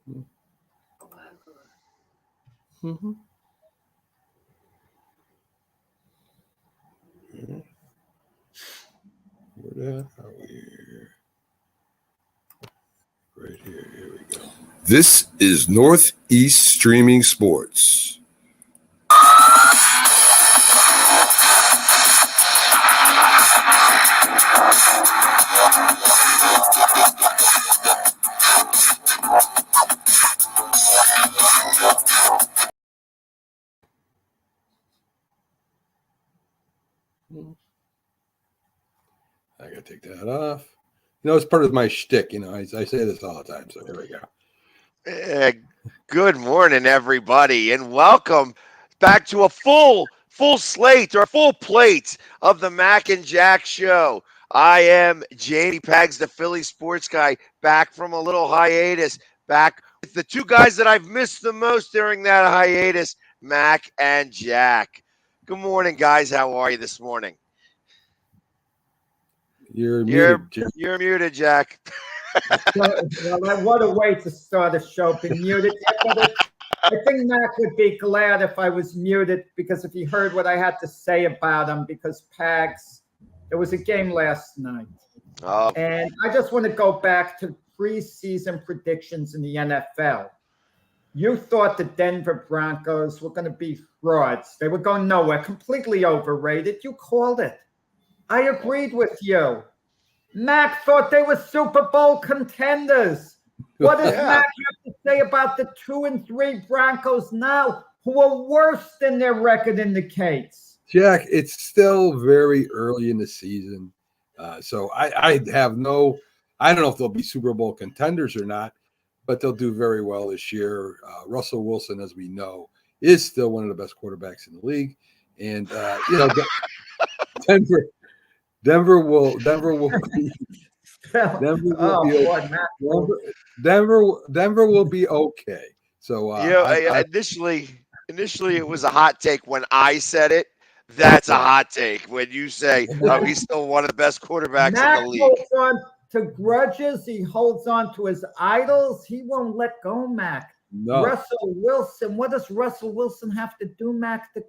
Mm-hmm. Where the hell are we here? Right here. Here we go. This is Northeast Streaming Sports. I gotta take that off. It's part of my shtick. I say this all the time. So here we go. Good morning, everybody, and welcome back to a full slate or full plate of the Mac and Jack Show. I am Jamie Pags, the Philly sports guy, back from a little hiatus, back with the two guys that I've missed the most during that hiatus, Mac and Jack. Good morning, guys. How are you this morning? You're muted, Jack. You're muted, Jack. Well, what a way to start a show, being muted. I think Mac would be glad if I was muted, because if he heard what I had to say about him, because Pags, there was a game last night. And I just want to go back to preseason predictions in the NFL. You thought the Denver Broncos were going to be frauds. They were going nowhere, completely overrated. You called it. I agreed with you. Mac thought they were Super Bowl contenders. What does Mac have to say about the 2-3 Broncos now, who are worse than their record indicates? Jack, it's still very early in the season. So I don't know if they'll be Super Bowl contenders or not, but they'll do very well this year. Russell Wilson, as we know, is still one of the best quarterbacks in the league. And, Denver will be Denver will be okay. So initially it was a hot take when I said it. That's a hot take when you say, "Oh, he's still one of the best quarterbacks in the league." Holds on to grudges. He holds on to his idols. He won't let go, Mac. No. Russell Wilson. What does Russell Wilson have to do, Mac, to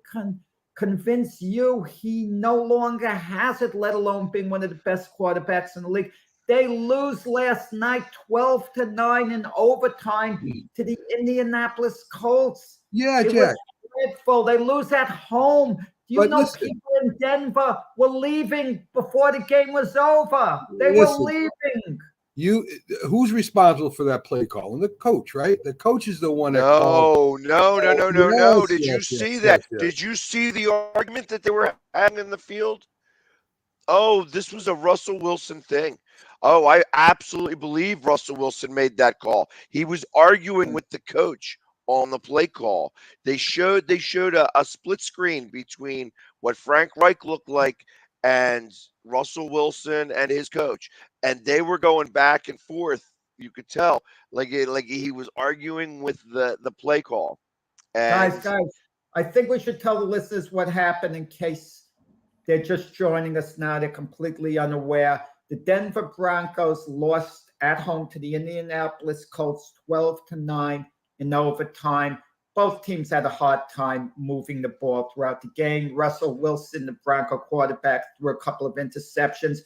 convince you he no longer has it, let alone being one of the best quarterbacks in the league? They lose last night 12-9 in overtime to the Indianapolis Colts. Yeah, it Jack. Was dreadful. They lose at home. Do you know listen, people in Denver were leaving before the game was over? They were leaving. Who's responsible for that play call? And the coach, right? The coach is the one that called. No. Yes, Did you see that? Yes. Did you see the argument that they were having in the field? Oh, this was a Russell Wilson thing. Oh, I absolutely believe Russell Wilson made that call. He was arguing with the coach on the play call. They showed a split screen between what Frank Reich looked like and Russell Wilson and his coach, and they were going back and forth. You could tell, like he was arguing with the play call. And guys, I think we should tell the listeners what happened in case they're just joining us now. They're completely unaware. The Denver Broncos lost at home to the Indianapolis Colts 12-9 in overtime. Both teams had a hard time moving the ball throughout the game. Russell Wilson, the Bronco quarterback, threw a couple of interceptions,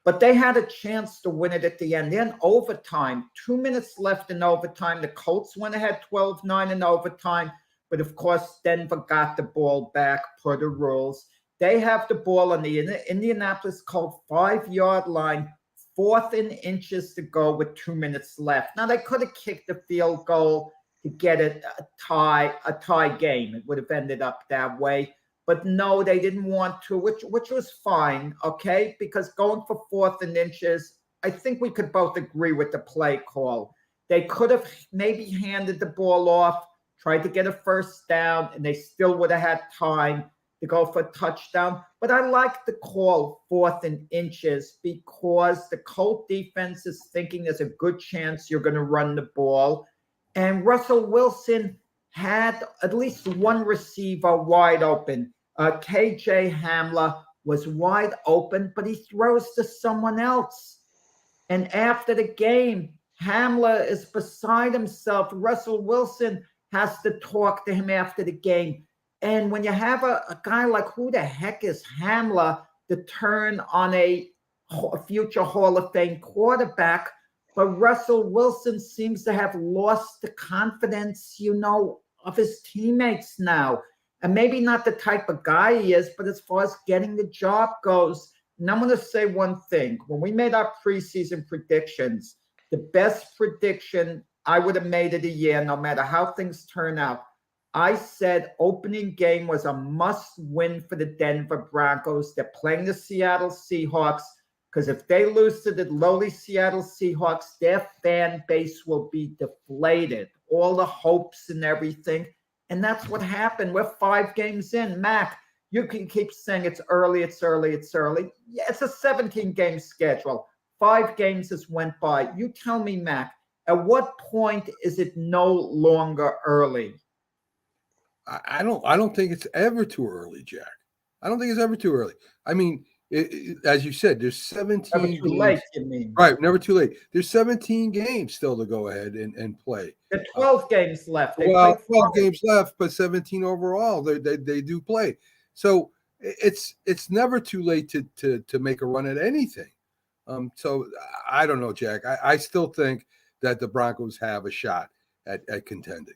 but they had a chance to win it at the end. Then overtime, 2 minutes left in overtime. The Colts went ahead 12-9 in overtime, but of course, Denver got the ball back per the rules. They have the ball on the Indianapolis Colts 5-yard line, 4th and inches to go with 2 minutes left. Now, they could have kicked the field goal to get it a tie game. It would have ended up that way. But no, they didn't want to, which was fine, okay? Because going for 4th and inches, I think we could both agree with the play call. They could have maybe handed the ball off, tried to get a first down, and they still would have had time to go for a touchdown. But I like the call 4th and inches because the Colt defense is thinking there's a good chance you're going to run the ball. And Russell Wilson had at least one receiver wide open. KJ Hamler was wide open, but he throws to someone else. And after the game, Hamler is beside himself. Russell Wilson has to talk to him after the game. And when you have a guy like, who the heck is Hamler, to turn on a future Hall of Fame quarterback, but Russell Wilson seems to have lost the confidence, of his teammates now. And maybe not the type of guy he is, but as far as getting the job goes, and I'm going to say one thing. When we made our preseason predictions, the best prediction I would have made of the year, no matter how things turn out, I said opening game was a must-win for the Denver Broncos. They're playing the Seattle Seahawks, because if they lose to the lowly Seattle Seahawks, their fan base will be deflated. All the hopes and everything. And that's what happened. We're 5 games in. Mac, you can keep saying it's early, it's early, it's early. Yeah, it's a 17-game schedule. 5 games has went by. You tell me, Mac, at what point is it no longer early? I don't think it's ever too early, Jack. I don't think it's ever too early. I mean, as you said, there's 17 never too games. Late, you mean. Right, never too late. There's 17 games still to go ahead and play. There are 12 games left. They 12 games left, but 17 overall. They do play. So it's never too late to make a run at anything. So I don't know, Jack. I still think that the Broncos have a shot at contending.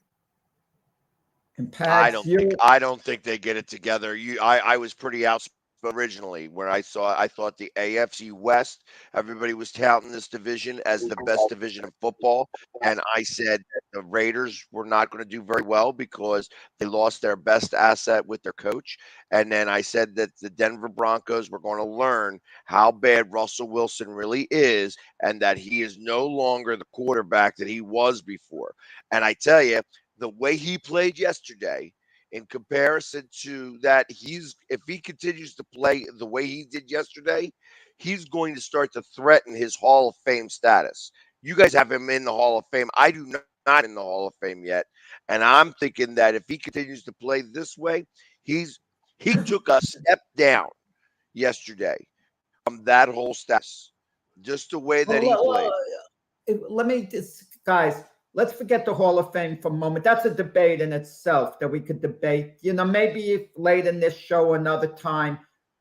And Pat, I don't think they get it together. I was pretty outspoken originally where I thought the AFC West, everybody was touting this division as the best division in football, and I said the Raiders were not going to do very well because they lost their best asset with their coach. And then I said that the Denver Broncos were going to learn how bad Russell Wilson really is, and that he is no longer the quarterback that he was before. And I tell you, the way he played yesterday, in comparison to that, if he continues to play the way he did yesterday, he's going to start to threaten his Hall of Fame status. You guys have him in the Hall of Fame. I do not in the Hall of Fame yet. And I'm thinking that if he continues to play this way, he took a step down yesterday from that whole status. Just the way that he played. Let me guys, let's forget the Hall of Fame for a moment. That's a debate in itself that we could debate, maybe if late in this show another time.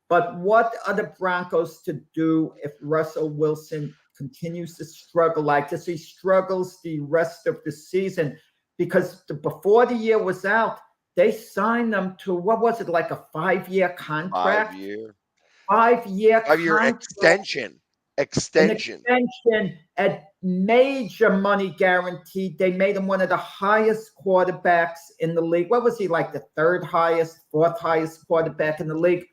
But what are the Broncos to do if Russell Wilson continues to struggle like this? He struggles the rest of the season, because before the year was out, they signed them to, what was it, like a 5-year contract? 5-year extension. An extension at major money guaranteed. They made him one of the highest quarterbacks in the league. What was he, like the 3rd highest, 4th highest quarterback in the league?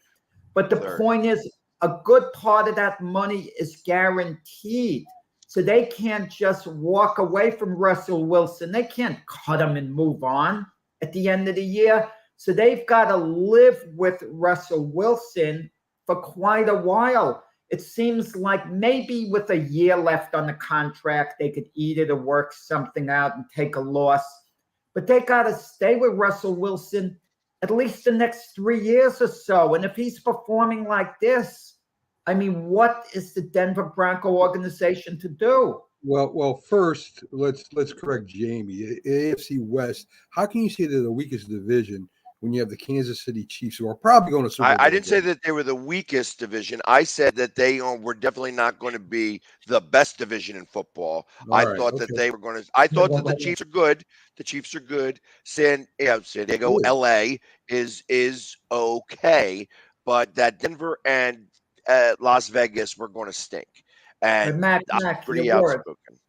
But the point is, a good part of that money is guaranteed. So they can't just walk away from Russell Wilson. They can't cut him and move on at the end of the year. So they've got to live with Russell Wilson for quite a while. It seems like maybe with a year left on the contract, they could eat it or work something out and take a loss. But they got to stay with Russell Wilson at least the next 3 years or so. And if he's performing like this, I mean, what is the Denver Bronco organization to do? Well, first, let's correct Jamie. AFC West, how can you say they're the weakest division when you have the Kansas City Chiefs, who are probably going to Super Bowl? I didn't say that they were the weakest division. I said that they were definitely not going to be the best division in football. I thought that they were going to. I thought that the Chiefs are good. The Chiefs are good. San Diego, LA is okay, but that Denver and Las Vegas were going to stink. And Mac, pretty outspoken.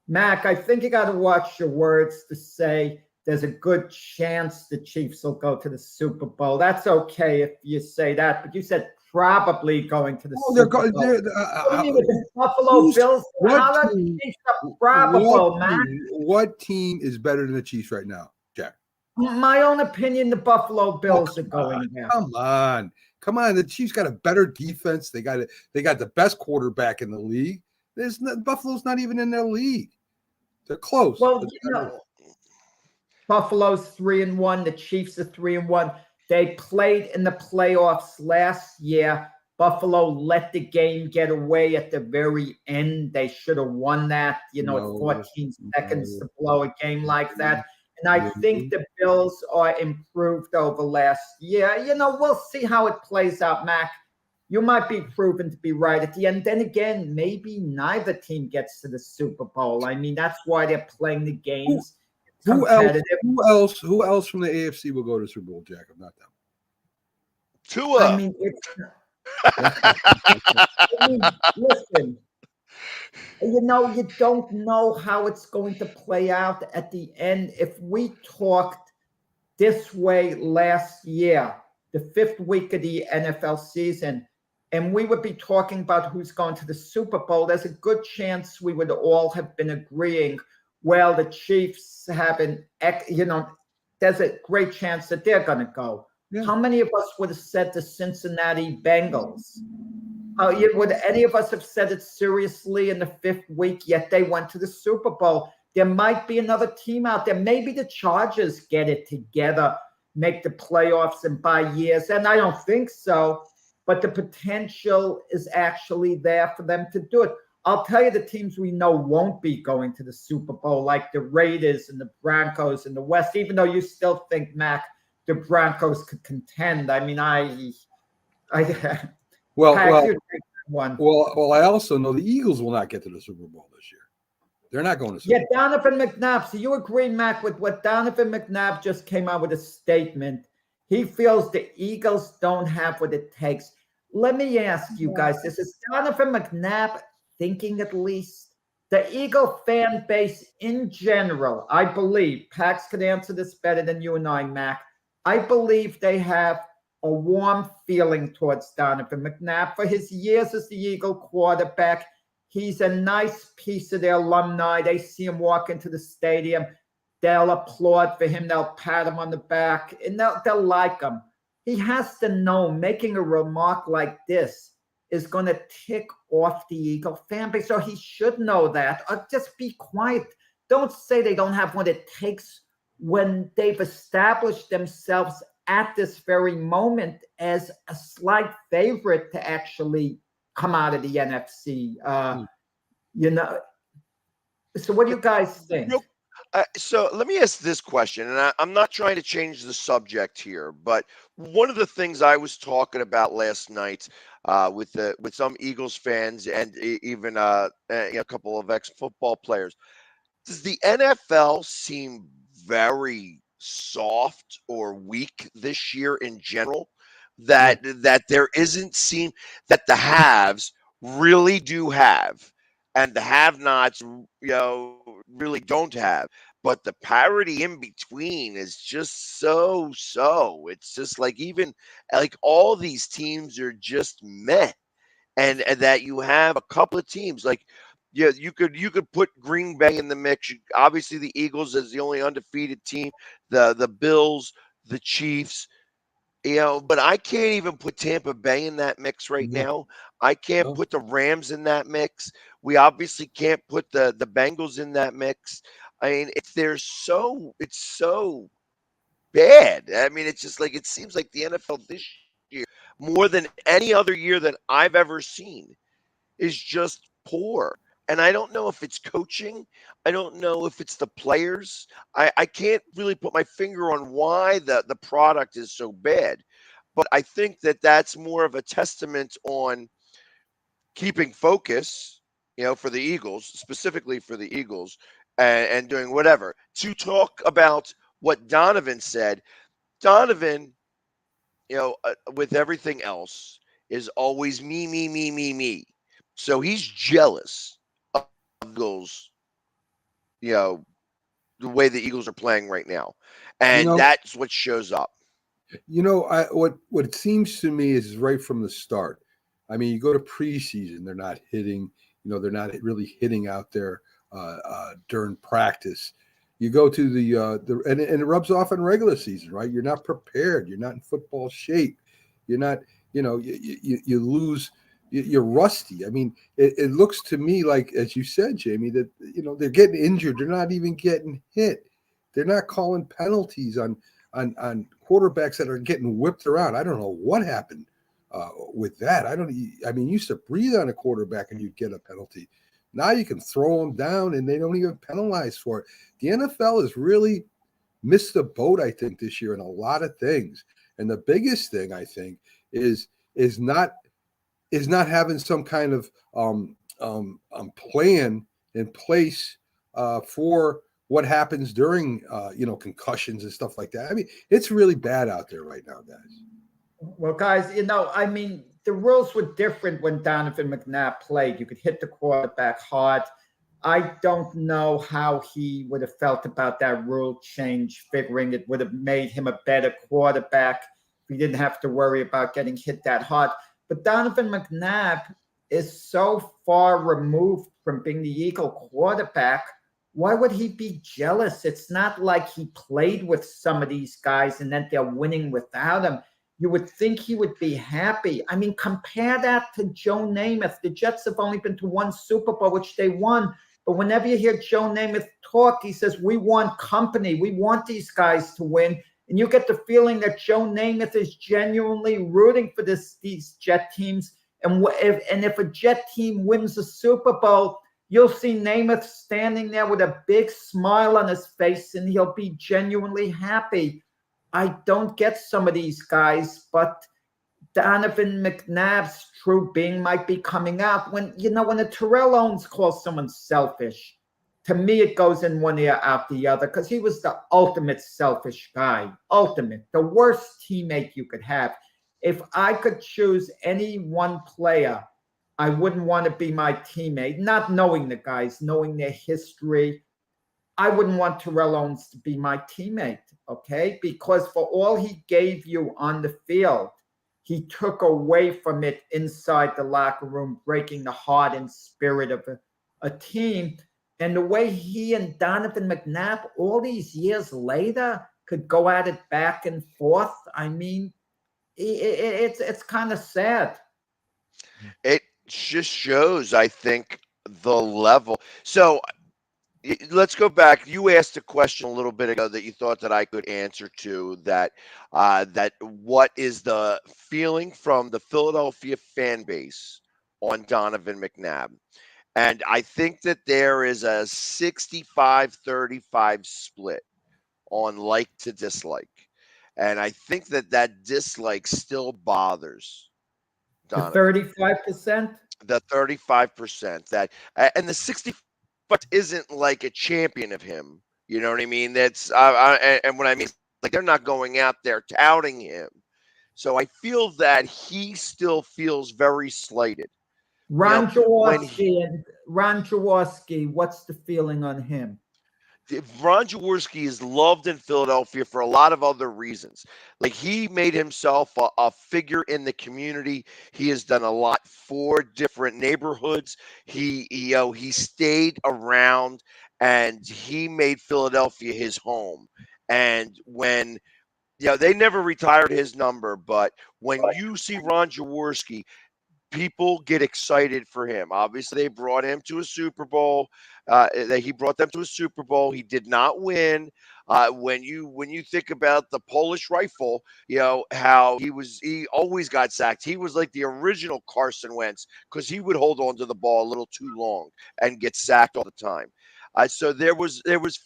Mac, I think you got to watch your words to say there's a good chance the Chiefs will go to the Super Bowl. That's okay if you say that, but you said probably going to the Super Bowl. What do you mean with the Buffalo Bills? How are the Chiefs probable, Mac? What team is better than the Chiefs right now, Jack? My own opinion, the Buffalo Bills are going there. Come on. The Chiefs got a better defense. They got the best quarterback in the league. Buffalo's not even in their league. They're close. Well, Buffalo's 3-1. The Chiefs are 3-1. They played in the playoffs last year Buffalo let the game get away at the very end. They should have won that, at 14 seconds to blow a game like that. And I think the Bills are improved over last year. We'll see how it plays out, Mac. You might be proven to be right at the end. Then again, maybe neither team gets to the Super Bowl. I mean, that's why they're playing the games. Who else from the AFC will go to Super Bowl, Jacob? Not them. Tua. I mean, listen, you don't know how it's going to play out at the end. If we talked this way last year, the 5th week of the NFL season, and we would be talking about who's going to the Super Bowl, there's a good chance we would all have been agreeing, well, the Chiefs haven't, there's a great chance that they're going to go. Yeah. How many of us would have said the Cincinnati Bengals? Would any of us have said it seriously in the 5th week, yet they went to the Super Bowl? There might be another team out there. Maybe the Chargers get it together, make the playoffs and buy years, and I don't think so. But the potential is actually there for them to do it. I'll tell you the teams we know won't be going to the Super Bowl, like the Raiders and the Broncos in the West, even though you still think, Mac, the Broncos could contend. I mean, I also know the Eagles will not get to the Super Bowl this year. They're not going to Super Bowl. Donovan McNabb. So you agree, Mac, with what Donovan McNabb just came out with a statement. He feels the Eagles don't have what it takes. Let me ask you guys this. Is Donovan McNabb thinking at least? The Eagle fan base in general, I believe, Pax could answer this better than you and I, Mac. I believe they have a warm feeling towards Donovan McNabb for his years as the Eagle quarterback. He's a nice piece of their alumni. They see him walk into the stadium. They'll applaud for him. They'll pat him on the back, and they'll like him. He has to know making a remark like this is going to tick off the Eagle fan base. So he should know that. Or just be quiet. Don't say they don't have what it takes when they've established themselves at this very moment as a slight favorite to actually come out of the NFC. So what do you guys think? So let me ask this question, and I'm not trying to change the subject here, but one of the things I was talking about last night with some Eagles fans and even a couple of ex-football players, does the NFL seem very soft or weak this year in general? That there isn't seem that the haves really do have, and the have-nots, really don't have. But the parity in between is just so. It's just like even like all these teams are just meh, and that you have a couple of teams like. Yeah, you could put Green Bay in the mix. Obviously, the Eagles is the only undefeated team. The Bills, the Chiefs, but I can't even put Tampa Bay in that mix right now. I can't put the Rams in that mix. We obviously can't put the Bengals in that mix. I mean, it's so bad. I mean, it's just like it seems like the NFL this year, more than any other year that I've ever seen, is just poor. And I don't know if it's coaching. I don't know if it's the players. I can't really put my finger on why the product is so bad. But I think that that's more of a testament on keeping focus, for the Eagles, specifically for the Eagles, and doing whatever. To talk about what Donovan said, Donovan, with everything else, is always me. So he's jealous of the Eagles, the way the Eagles are playing right now. And that's what shows up. What it seems to me is right from the start. I mean, you go to preseason, they're not hitting, they're not really hitting out there during practice. You go to and it rubs off in regular season, right? You're not prepared. You're not in football shape. You're not, you lose. You're rusty. I mean, it looks to me like, as you said, Jamie, that they're getting injured. They're not even getting hit. They're not calling penalties on quarterbacks that are getting whipped around. I don't know what happened with that. I mean, you used to breathe on a quarterback and you'd get a penalty. Now you can throw them down and they don't even penalize for it. The NFL has really missed the boat, I think, this year in a lot of things. And the biggest thing, I think, is not having some kind of plan in place for what happens during concussions and stuff like that. I mean, it's really bad out there right now, guys. Well, guys, I mean, the rules were different when Donovan McNabb played. You could hit the quarterback hard. I don't know how he would have felt about that rule change, figuring it would have made him a better quarterback if he didn't have to worry about getting hit that hard. But Donovan McNabb is so far removed from being the Eagle quarterback. Why would he be jealous? It's not like he played with some of these guys and that they're winning without him. You would think he would be happy. I mean, compare that to Joe Namath. The Jets have only been to one Super Bowl, which they won. But whenever you hear Joe Namath talk, he says, we want company. We want these guys to win. And you get the feeling that Joe Namath is genuinely rooting for these Jet teams. And if a Jet team wins a Super Bowl, you'll see Namath standing there with a big smile on his face, and he'll be genuinely happy. I don't get some of these guys, but Donovan McNabb's true being might be coming out. When a Terrell Owens calls someone selfish, to me it goes in one ear out the other, because he was the ultimate selfish guy. Ultimate. The worst teammate you could have. If I could choose any one player, I wouldn't want to be my teammate. Not knowing the guys, knowing their history, I wouldn't want Terrell Owens to be my teammate, okay? Because for all he gave you on the field, he took away from it inside the locker room, breaking the heart and spirit of a team. And the way he and Donovan McNabb, all these years later, could go at it back and forth, I mean, it's kind of sad. It just shows, I think, the level. So let's go back. You asked a question a little bit ago that you thought that I could answer to, that what is the feeling from the Philadelphia fan base on Donovan McNabb? And I think that there is a 65-35 split on like to dislike. And I think that dislike still bothers Donovan. The 35%? The 35%. And the 65 isn't like a champion of him. You know what I mean? That's and what I mean, like, they're not going out there touting him. So I feel that he still feels very slighted. Ron Jaworski, what's the feeling on him? Ron Jaworski is loved in Philadelphia for a lot of other reasons. Like, he made himself a figure in the community. He has done a lot for different neighborhoods. He stayed around and he made Philadelphia his home. And when they never retired his number, but when you see Ron Jaworski, people get excited for him. Obviously, they brought him to a Super Bowl. He brought them to a Super Bowl. He did not win. When you think about the Polish rifle, how he always got sacked. He was like the original Carson Wentz, because he would hold on to the ball a little too long and get sacked all the time. So there was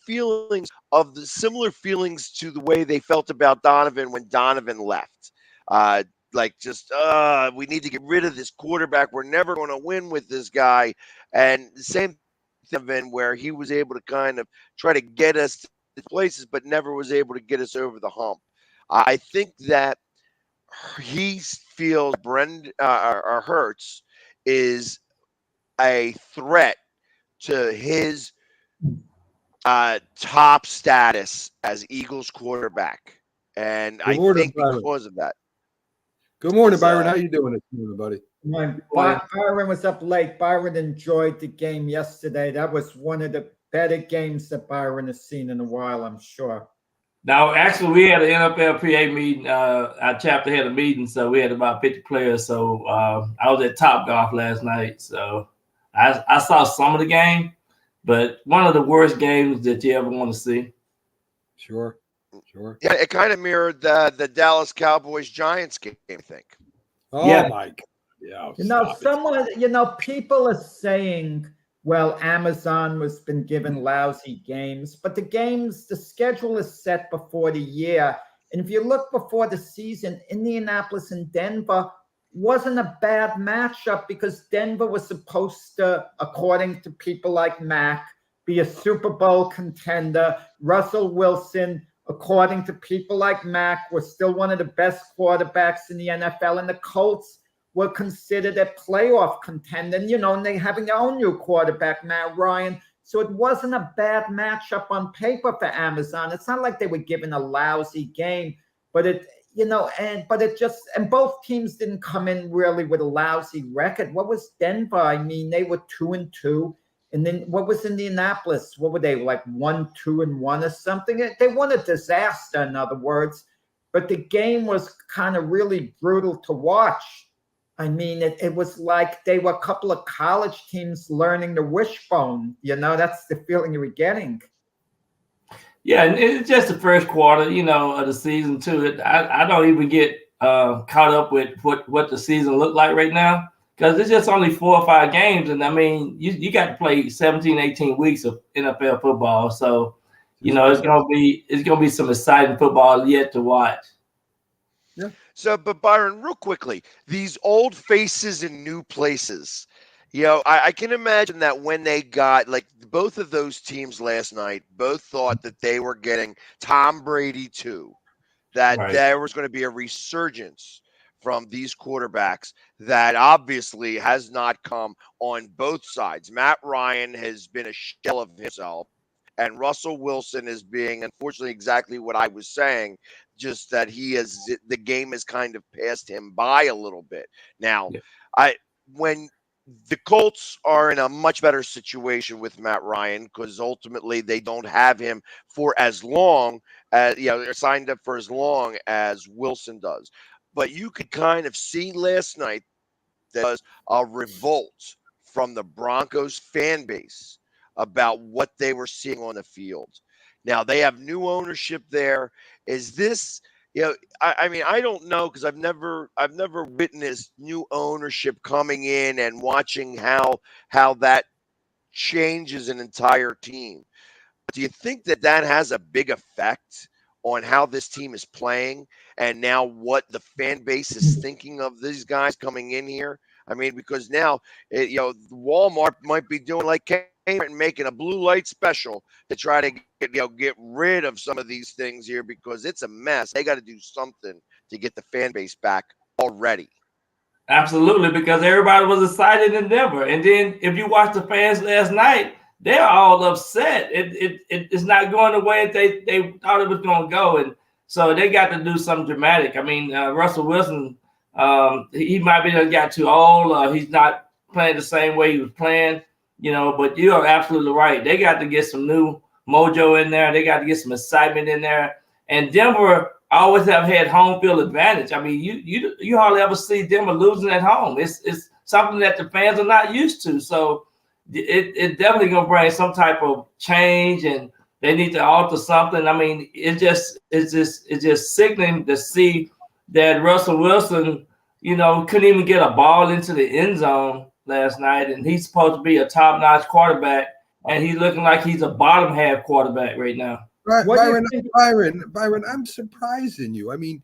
feelings of the similar feelings to the way they felt about Donovan when Donovan left. We need to get rid of this quarterback. We're never going to win with this guy. And the same thing where he was able to kind of try to get us to places, but never was able to get us over the hump. I think that he feels Hurts is a threat to his top status as Eagles quarterback. And I think because of that. Good morning, Byron. How you doing this morning, buddy? Byron was up late. Byron enjoyed the game yesterday. That was one of the better games that Byron has seen in a while, I'm sure. Now, actually, we had an NFLPA meeting. Our chapter had a meeting, so we had about 50 players. So I was at Topgolf last night. So I saw some of the game, but one of the worst games that you ever want to see. Sure. Yeah, it kind of mirrored the Dallas Cowboys Giants game, I think. Oh Yeah. my God. Yeah. People are saying, well, Amazon has been given lousy games, but the schedule is set before the year. And if you look before the season, Indianapolis and Denver wasn't a bad matchup because Denver was supposed to, according to people like Mac, be a Super Bowl contender. Russell Wilson, according to people like Mac, was still one of the best quarterbacks in the NFL. And the Colts were considered a playoff contender. And they having their own new quarterback, Matt Ryan. So it wasn't a bad matchup on paper for Amazon. It's not like they were given a lousy game, but and both teams didn't come in really with a lousy record. What was Denver? I mean, they were 2-2. And then what was Indianapolis? What were they, like 1-2-1 or something? They won a disaster, in other words. But the game was kind of really brutal to watch. I mean, it was like they were a couple of college teams learning the wishbone. That's the feeling you were getting. Yeah, and it's just the first quarter, of the season too. I don't even get caught up with what the season looked like right now because it's just only 4 or 5 games, and I mean, you got to play 17, 18 weeks of NFL football, so it's gonna be some exciting football yet to watch. Yeah. So, but Byron, real quickly, these old faces in new places. I can imagine that when they got, like, both of those teams last night, both thought that they were getting Tom Brady too, that Right. there was going to be a resurgence from these quarterbacks that obviously has not come on both sides. Matt Ryan has been a shell of himself, and Russell Wilson is being, unfortunately, exactly what I was saying, just that the game has kind of passed him by a little bit. Now, Yeah. when the Colts are in a much better situation with Matt Ryan because ultimately they don't have him for as long as, they're signed up for as long as Wilson does. But you could kind of see last night there was a revolt from the Broncos fan base about what they were seeing on the field. Now they have new ownership there. Is this, I mean, I don't know because I've never witnessed new ownership coming in and watching how that changes an entire team. Do you think that has a big effect on how this team is playing and now what the fan base is thinking of these guys coming in here? I mean, because now, Walmart might be doing like Kmart and making a blue light special to try to get rid of some of these things here because it's a mess. They got to do something to get the fan base back already. Absolutely, because everybody was excited in Denver. And then if you watch the fans last night, they're all upset. It's not going the way they thought it was going to go. And so they got to do something dramatic. I mean, Russell Wilson, he might be got too old. He's not playing the same way he was playing, but you are absolutely right. They got to get some new mojo in there. They got to get some excitement in there. And Denver always have had home field advantage. I mean, you hardly ever see Denver losing at home. It's something that the fans are not used to. So it definitely gonna bring some type of change, and they need to alter something. I mean, it's just sickening to see that Russell Wilson, couldn't even get a ball into the end zone last night, and he's supposed to be a top-notch quarterback, and he's looking like he's a bottom half quarterback right now. Right, Byron, I'm surprising you. I mean,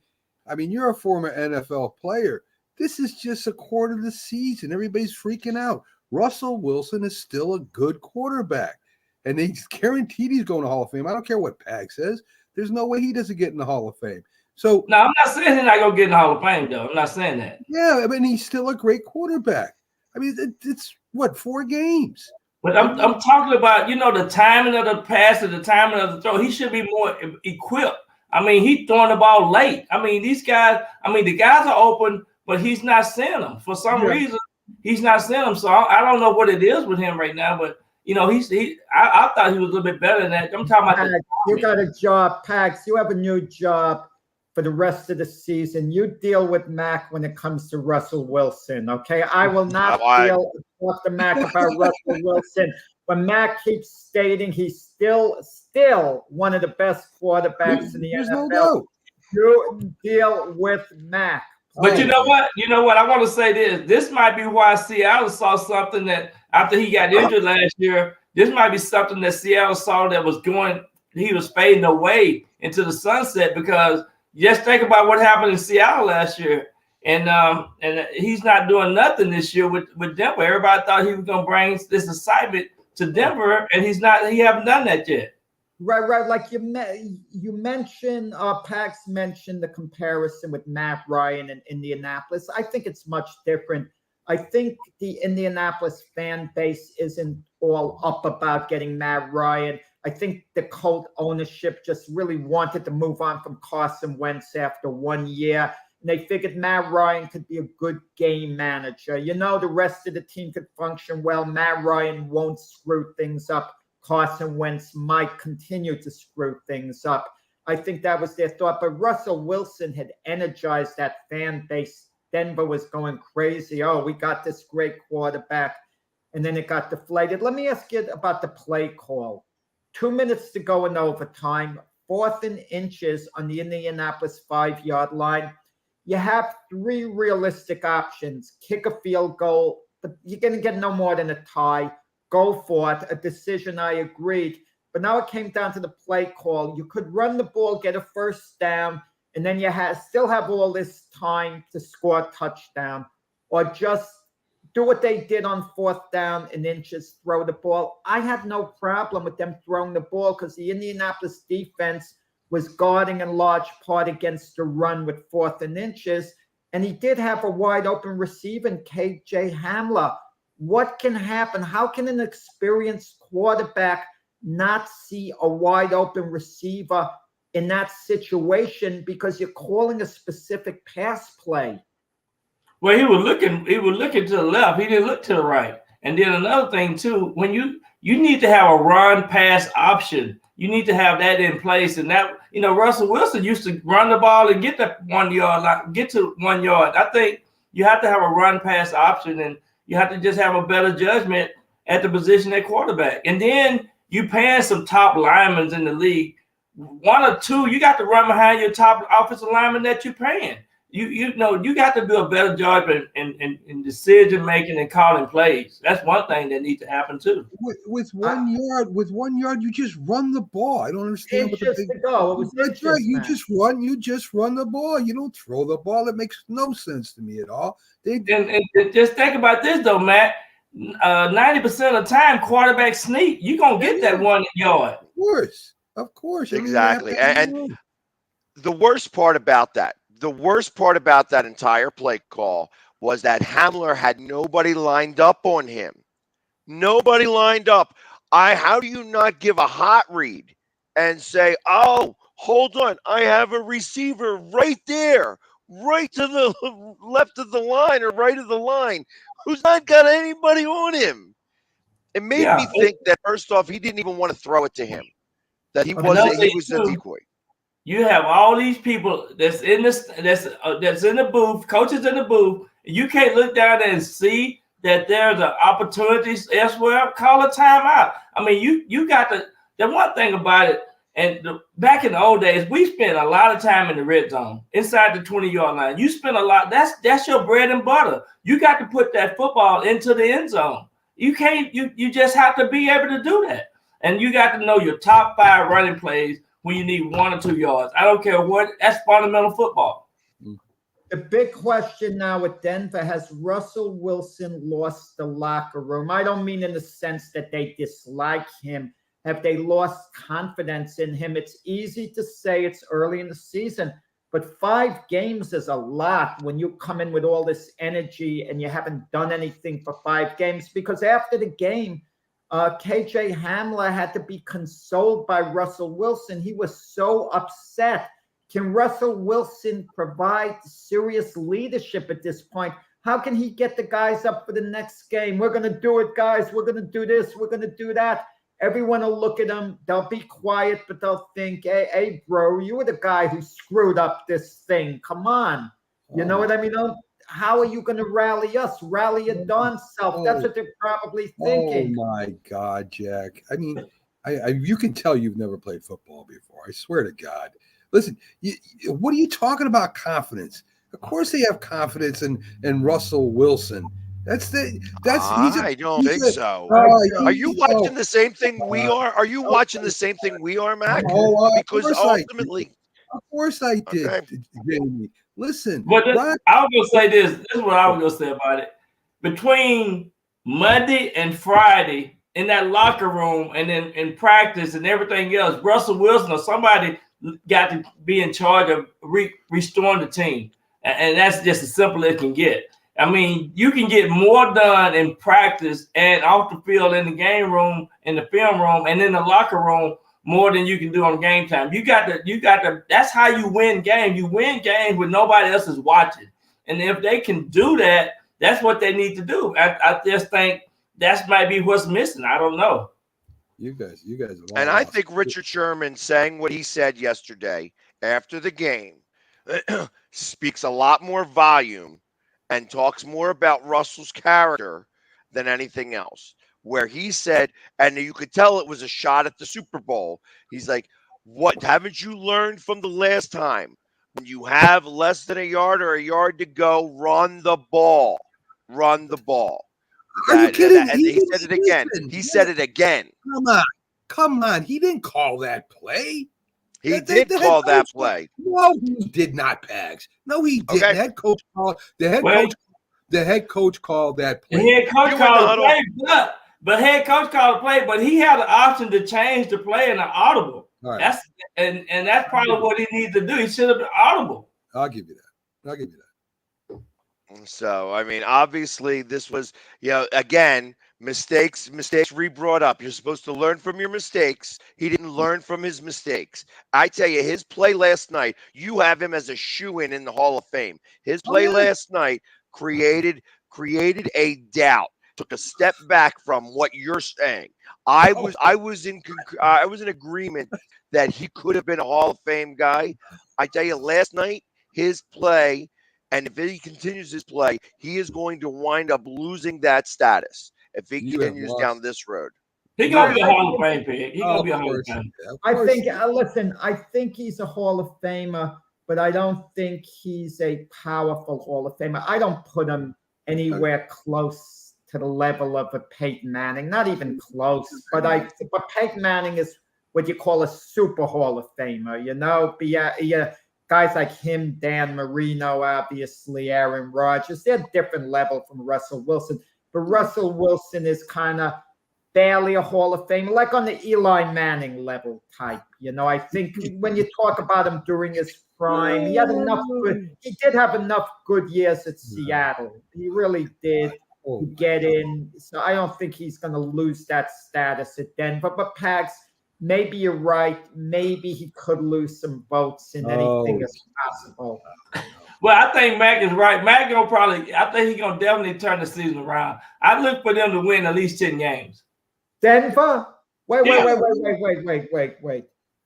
you're a former NFL player. This is just a quarter of the season. Everybody's freaking out. Russell Wilson is still a good quarterback, and he's guaranteed he's going to Hall of Fame. I don't care what Pag says. There's no way he doesn't get in the Hall of Fame. So no, I'm not saying he's not going to get in the Hall of Fame, though. I'm not saying that. Yeah, I mean, he's still a great quarterback. I mean, it's what, 4 games? But I'm talking about, the timing of the pass and the timing of the throw. He should be more equipped. I mean, he's throwing the ball late. I mean, the guys are open, but he's not seeing them. For some reason, he's not seeing them. So I don't know what it is with him right now, but, I thought he was a little bit better than that. I'm talking about Pags, you got a job, Pags. You have a new job for the rest of the season. You deal with Mac when it comes to Russell Wilson, okay? I will not talk to Mac about Russell Wilson. But Mac keeps stating he's still one of the best quarterbacks in the NFL. No doubt. You deal with Mac, But you know what? You know what? I want to say this. This might be why Seattle saw something that after he got injured last year, this might be something that Seattle saw that was going, he was fading away into the sunset, because just think about what happened in Seattle last year. And he's not doing nothing this year with Denver. Everybody thought he was going to bring this excitement to Denver, and he haven't done that yet. Right. Like you mentioned, Pax mentioned the comparison with Matt Ryan in Indianapolis. I think it's much different. I think the Indianapolis fan base isn't all up about getting Matt Ryan. I think the Colt ownership just really wanted to move on from Carson Wentz after 1 year. And they figured Matt Ryan could be a good game manager. You know, the rest of the team could function well. Matt Ryan won't screw things up. Carson Wentz might continue to screw things up. I think that was their thought. But Russell Wilson had energized that fan base. Denver was going crazy. Oh, we got this great quarterback. And then it got deflated. Let me ask you about the play call. 2 minutes to go in overtime. 4th and inches on the Indianapolis 5-yard line. You have 3 realistic options. Kick a field goal, but you're going to get no more than a tie. Go for it. A decision, I agreed. But now it came down to the play call. You could run the ball, get a first down, and then you still have all this time to score a touchdown. Or just do what they did on 4th down and inches, throw the ball. I had no problem with them throwing the ball because the Indianapolis defense was guarding in large part against the run with 4th and inches. And he did have a wide open receiver in KJ Hamler. What can happen? How can an experienced quarterback not see a wide open receiver in that situation because you're calling a specific pass play? Well, he was looking to the left. He didn't look to the right. And then another thing too, when you need to have a run pass option. You need to have that in place. And that, you know, Russell Wilson used to run the ball and get that 1 yard, like get to 1 yard. I think you have to have a run pass option, and you have to just have a better judgment at the position at quarterback. And then you paying some top linemen in the league. 1 or 2, you got to run behind your top offensive lineman that you're paying. You know, you got to do a better job in decision making and calling plays. That's one thing that needs to happen too. With 1 yard, you just run the ball. I don't understand what the big go. It was that's right. You just run the ball. You don't throw the ball. It makes no sense to me at all. And just think about this though, Matt. 90% of the time, quarterback sneak. You're gonna get that 1 yard. Of course. Exactly. And the worst part about that entire play call was that Hamler had nobody lined up on him. Nobody lined up. How do you not give a hot read and say, oh, hold on, I have a receiver right there, right to the left of the line or right of the line, who's not got anybody on him? It made me think that, first off, he didn't even want to throw it to him, that he was a decoy. You have all these people that's in the booth, coaches in the booth. You can't look down there and see that there's an opportunity elsewhere. Call a timeout. I mean, you got to. The one thing about it, and back in the old days, we spent a lot of time in the red zone, inside the 20-yard line. You spend a lot. That's your bread and butter. You got to put that football into the end zone. You can't. You just have to be able to do that, and you got to know your top 5 running plays when you need 1 or 2 yards. I don't care what. That's fundamental football. The big question now with Denver, has Russell Wilson lost the locker room? I don't mean in the sense that they dislike him. Have they lost confidence in him? It's easy to say it's early in the season, but 5 games is a lot when you come in with all this energy and you haven't done anything for 5 games. Because after the game, KJ Hamler had to be consoled by Russell Wilson. He was so upset. Can Russell Wilson provide serious leadership at this point? How can he get the guys up for the next game? We're going to do it, guys. We're going to do this. We're going to do that. Everyone will look at him. They'll be quiet, but they'll think, hey, bro, you were the guy who screwed up this thing. Come on. You know what I mean? How are you going to rally us? Rally your darn self. That's what they're probably thinking. Oh, my God, Jack. I mean, you can tell you've never played football before. I swear to God. Listen, what are you talking about confidence? Of course, they have confidence in Russell Wilson. I don't think so. Are you watching the same thing we are? Are you watching the same thing we are, Mac? Because ultimately, of course I did, okay. Jamie. Listen, but I was gonna say this. This is what I was gonna say about it. Between Monday and Friday in that locker room, and then in practice and everything else, Russell Wilson or somebody got to be in charge of restoring the team, and that's just as simple as it can get. I mean, you can get more done in practice and off the field in the game room, in the film room, and in the locker room more than you can do on game time. You got to. That's how you win games. You win games when nobody else is watching, and if they can do that, that's what they need to do. I just think that might be what's missing. I don't know. You guys. And I think Richard Sherman saying what he said yesterday after the game speaks a lot more volume and talks more about Russell's character than anything else. Where he said, and you could tell it was a shot at the Super Bowl. He's like, what haven't you learned from the last time? When you have less than a yard or a yard to go, run the ball. Run the ball. Are you kidding? He said it again. He said it again. Come on. He didn't call that play. He did call that play. No, he did not, Pags. No, he didn't. Okay. The head coach called that play. The head coach called the play, but head coach called the play, but he had the option to change the play in an audible. Right. That's probably what he needs to do. He should have been audible. I'll give you that. So, I mean, obviously this was, again, mistakes re-brought up. You're supposed to learn from your mistakes. He didn't learn from his mistakes. I tell you, his play last night, you have him as a shoo-in in the Hall of Fame. His play last night created a doubt. Took a step back from what you're saying. I was in agreement that he could have been a Hall of Fame guy. I tell you, last night, his play, and if he continues his play, he is going to wind up losing that status if he continues down this road. He's going to be a Hall of Fame pick. He's going to be a Hall of Fame. I think, listen, I think he's a Hall of Famer, but I don't think he's a powerful Hall of Famer. I don't put him anywhere close to the level of a Peyton Manning, not even close. But Peyton Manning is what you call a super Hall of Famer, guys like him, Dan Marino, obviously, Aaron Rodgers, they're a different level from Russell Wilson. But Russell Wilson is kind of barely a Hall of Famer, like on the Eli Manning level type. I think when you talk about him during his prime, he did have enough good years at Seattle. He really did get in. So I don't think he's going to lose that status at Denver. But Pags, maybe you're right. Maybe he could lose some votes, and anything is possible. Well, I think Mac is right. Mac I think he's gonna definitely turn the season around. I look for them to win at least 10 games. Denver? Wait.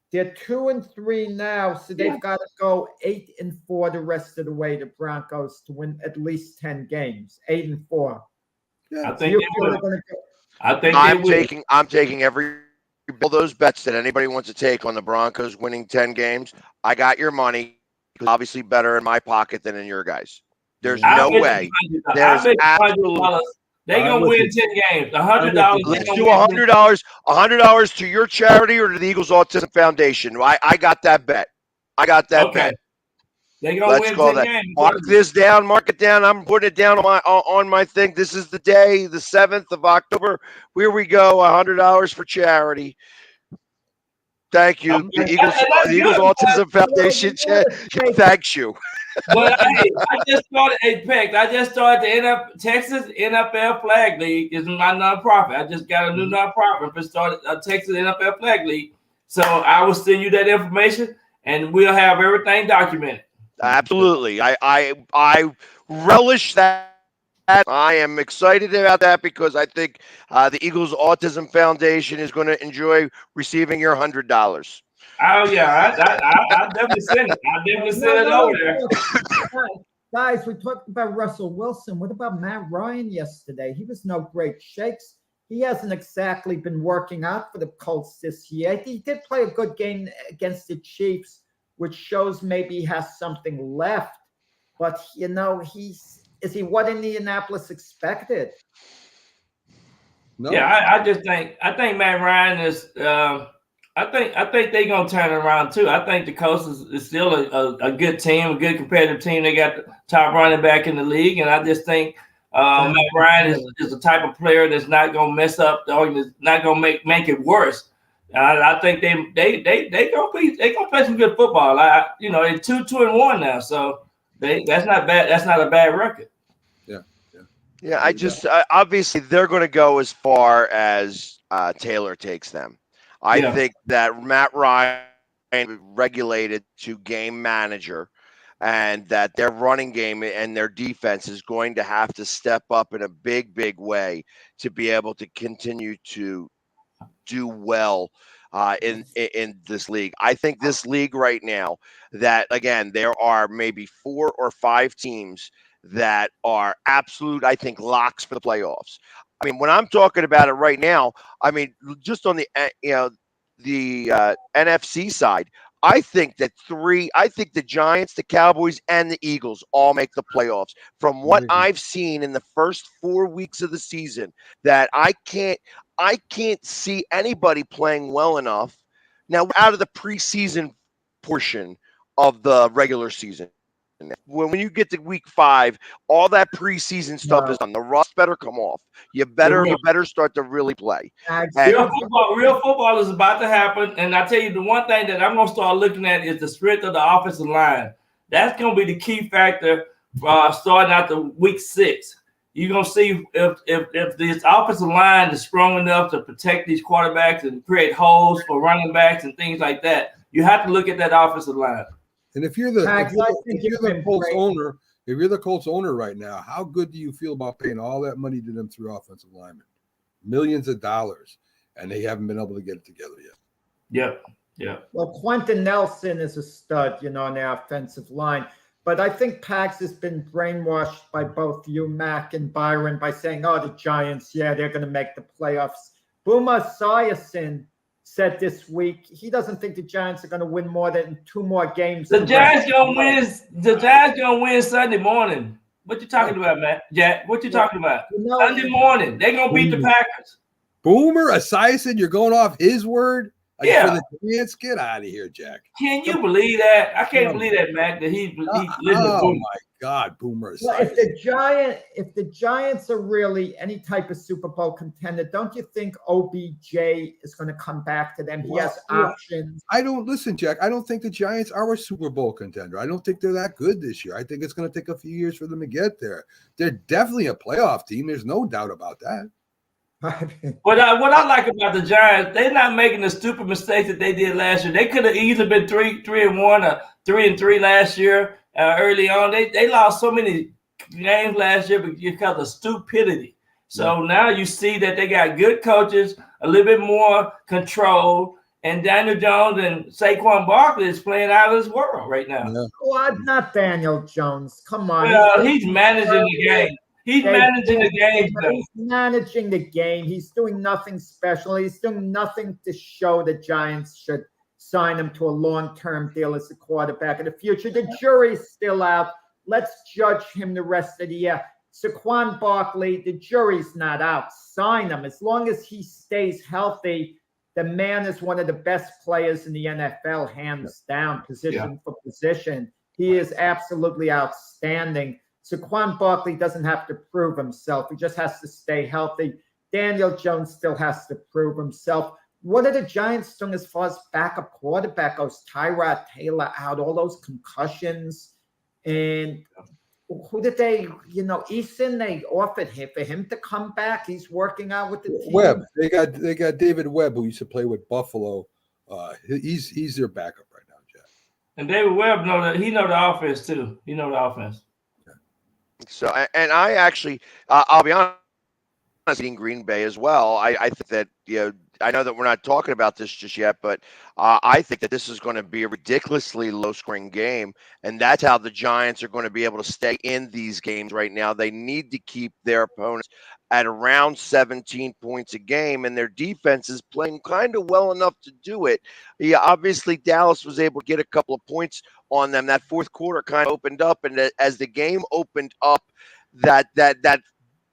They're 2-3 now, so they've got to go 8-4 the rest of the way. The Broncos to win at least 10 games. 8-4. Yeah, I'm taking every all those bets that anybody wants to take on the Broncos winning 10 games. I got your money. Obviously better in my pocket than in your guys. There's no way. There's absolutely. They're gonna win 10 games. $100. Let's do $100. $100 to your charity or to the Eagles Autism Foundation. I got that bet. Bet. They're gonna win 10 games. Mark it down. I'm putting it down on my thing. This is the day, the 7th of October. Here we go. $100 for charity. Thank you. The Eagles Autism Foundation thanks you. But hey, I just started the Texas NFL Flag League. Is my nonprofit. I just got a new nonprofit and started a Texas NFL Flag League. So I will send you that information, and we'll have everything documented. Absolutely. I relish that. I am excited about that because I think the Eagles Autism Foundation is going to enjoy receiving your $100. Oh yeah, I definitely send it. I definitely send it over there. Guys, we talked about Russell Wilson. What about Matt Ryan yesterday? He was no great shakes. He hasn't exactly been working out for the Colts this year. He did play a good game against the Chiefs, which shows maybe he has something left. but is he what Indianapolis expected? No. Yeah, I think Matt Ryan is. I think they're gonna turn it around too. I think the Colts is still a good team, a good competitive team. They got the top running back in the league, and I just think Matt Ryan is the type of player that's not gonna mess up the organization, not gonna make it worse. I think they gonna play some good football. They're 2-1 now, so that's not bad. That's not a bad record. Yeah, obviously they're going to go as far as Taylor takes them. I think that Matt Ryan regulated to game manager, and that their running game and their defense is going to have to step up in a big, big way to be able to continue to do well in this league. I think this league right now, that again, there are maybe 4 or 5 teams that are absolute, I think, locks for the playoffs. I mean, when I'm talking about it right now, I mean, just on the NFC side, I think the Giants, the Cowboys, and the Eagles all make the playoffs. From what I've seen in the first 4 weeks of the season, that I can't see anybody playing well enough. Now, out of the preseason portion of the regular season, when you get to week 5, all that preseason stuff is done. The rust better come off. You better start to really play. Real football is about to happen. And I tell you, the one thing that I'm going to start looking at is the strength of the offensive line. That's going to be the key factor starting out the week 6. You're going to see if this offensive line is strong enough to protect these quarterbacks and create holes for running backs and things like that. You have to look at that offensive line. And if you're the Colts owner right now, how good do you feel about paying all that money to them through offensive linemen? Millions of dollars, and they haven't been able to get it together yet. Yeah. Well, Quentin Nelson is a stud, on the offensive line. But I think Pags has been brainwashed by both you, Mac, and Byron by saying, the Giants, they're going to make the playoffs. Boomer Esiason said this week he doesn't think the Giants are going to win more than 2 more games. The Giants gonna win Sunday morning. What you talking about, man? Jack, what you talking about? Sunday morning, they're gonna beat the Packers. Boomer Esiason, you're going off his word? For the Giants, get out of here, Jack. Can you believe that? I can't believe that, Mac, that he oh my God, Boomer Esiason. Well, if the Giants are really any type of Super Bowl contender, don't you think OBJ is going to come back to them? He has options. Listen, Jack. I don't think the Giants are a Super Bowl contender. I don't think they're that good this year. I think it's going to take a few years for them to get there. They're definitely a playoff team. There's no doubt about that. What I like about the Giants, they're not making the stupid mistakes that they did last year. They could have either been 3-1 or 3-3 last year. Early on, they lost so many games last year because of stupidity. So now you see that they got good coaches, a little bit more control, and Daniel Jones and Saquon Barkley is playing out of this world right now. Yeah. Well, not Daniel Jones. Come on. Well, he's managing the game. He's managing the game. He's managing the game. He's doing nothing special. He's doing nothing to show the Giants should sign him to a long-term deal as a quarterback in the future. The jury's still out. Let's judge him the rest of the year. Saquon Barkley, the jury's not out. Sign him. As long as he stays healthy, the man is one of the best players in the NFL, hands down, position for position. He is absolutely outstanding. Saquon Barkley doesn't have to prove himself. He just has to stay healthy. Daniel Jones still has to prove himself. What are the Giants doing as far as backup quarterback goes? Tyrod Taylor out, all those concussions. And who did they, Eason, they offered for him to come back. He's working out with the team. Webb. They got David Webb, who used to play with Buffalo. He's their backup right now, Jeff. And David Webb he know the offense too. He know the offense. So, and I actually, I'll be honest, in Green Bay as well. I think that I know that we're not talking about this just yet, but I think that this is going to be a ridiculously low-scoring game, and that's how the Giants are going to be able to stay in these games right now. They need to keep their opponents at around 17 points a game, and their defense is playing kind of well enough to do it. Yeah, obviously, Dallas was able to get a couple of points on them. That fourth quarter kind of opened up, and as the game opened up, that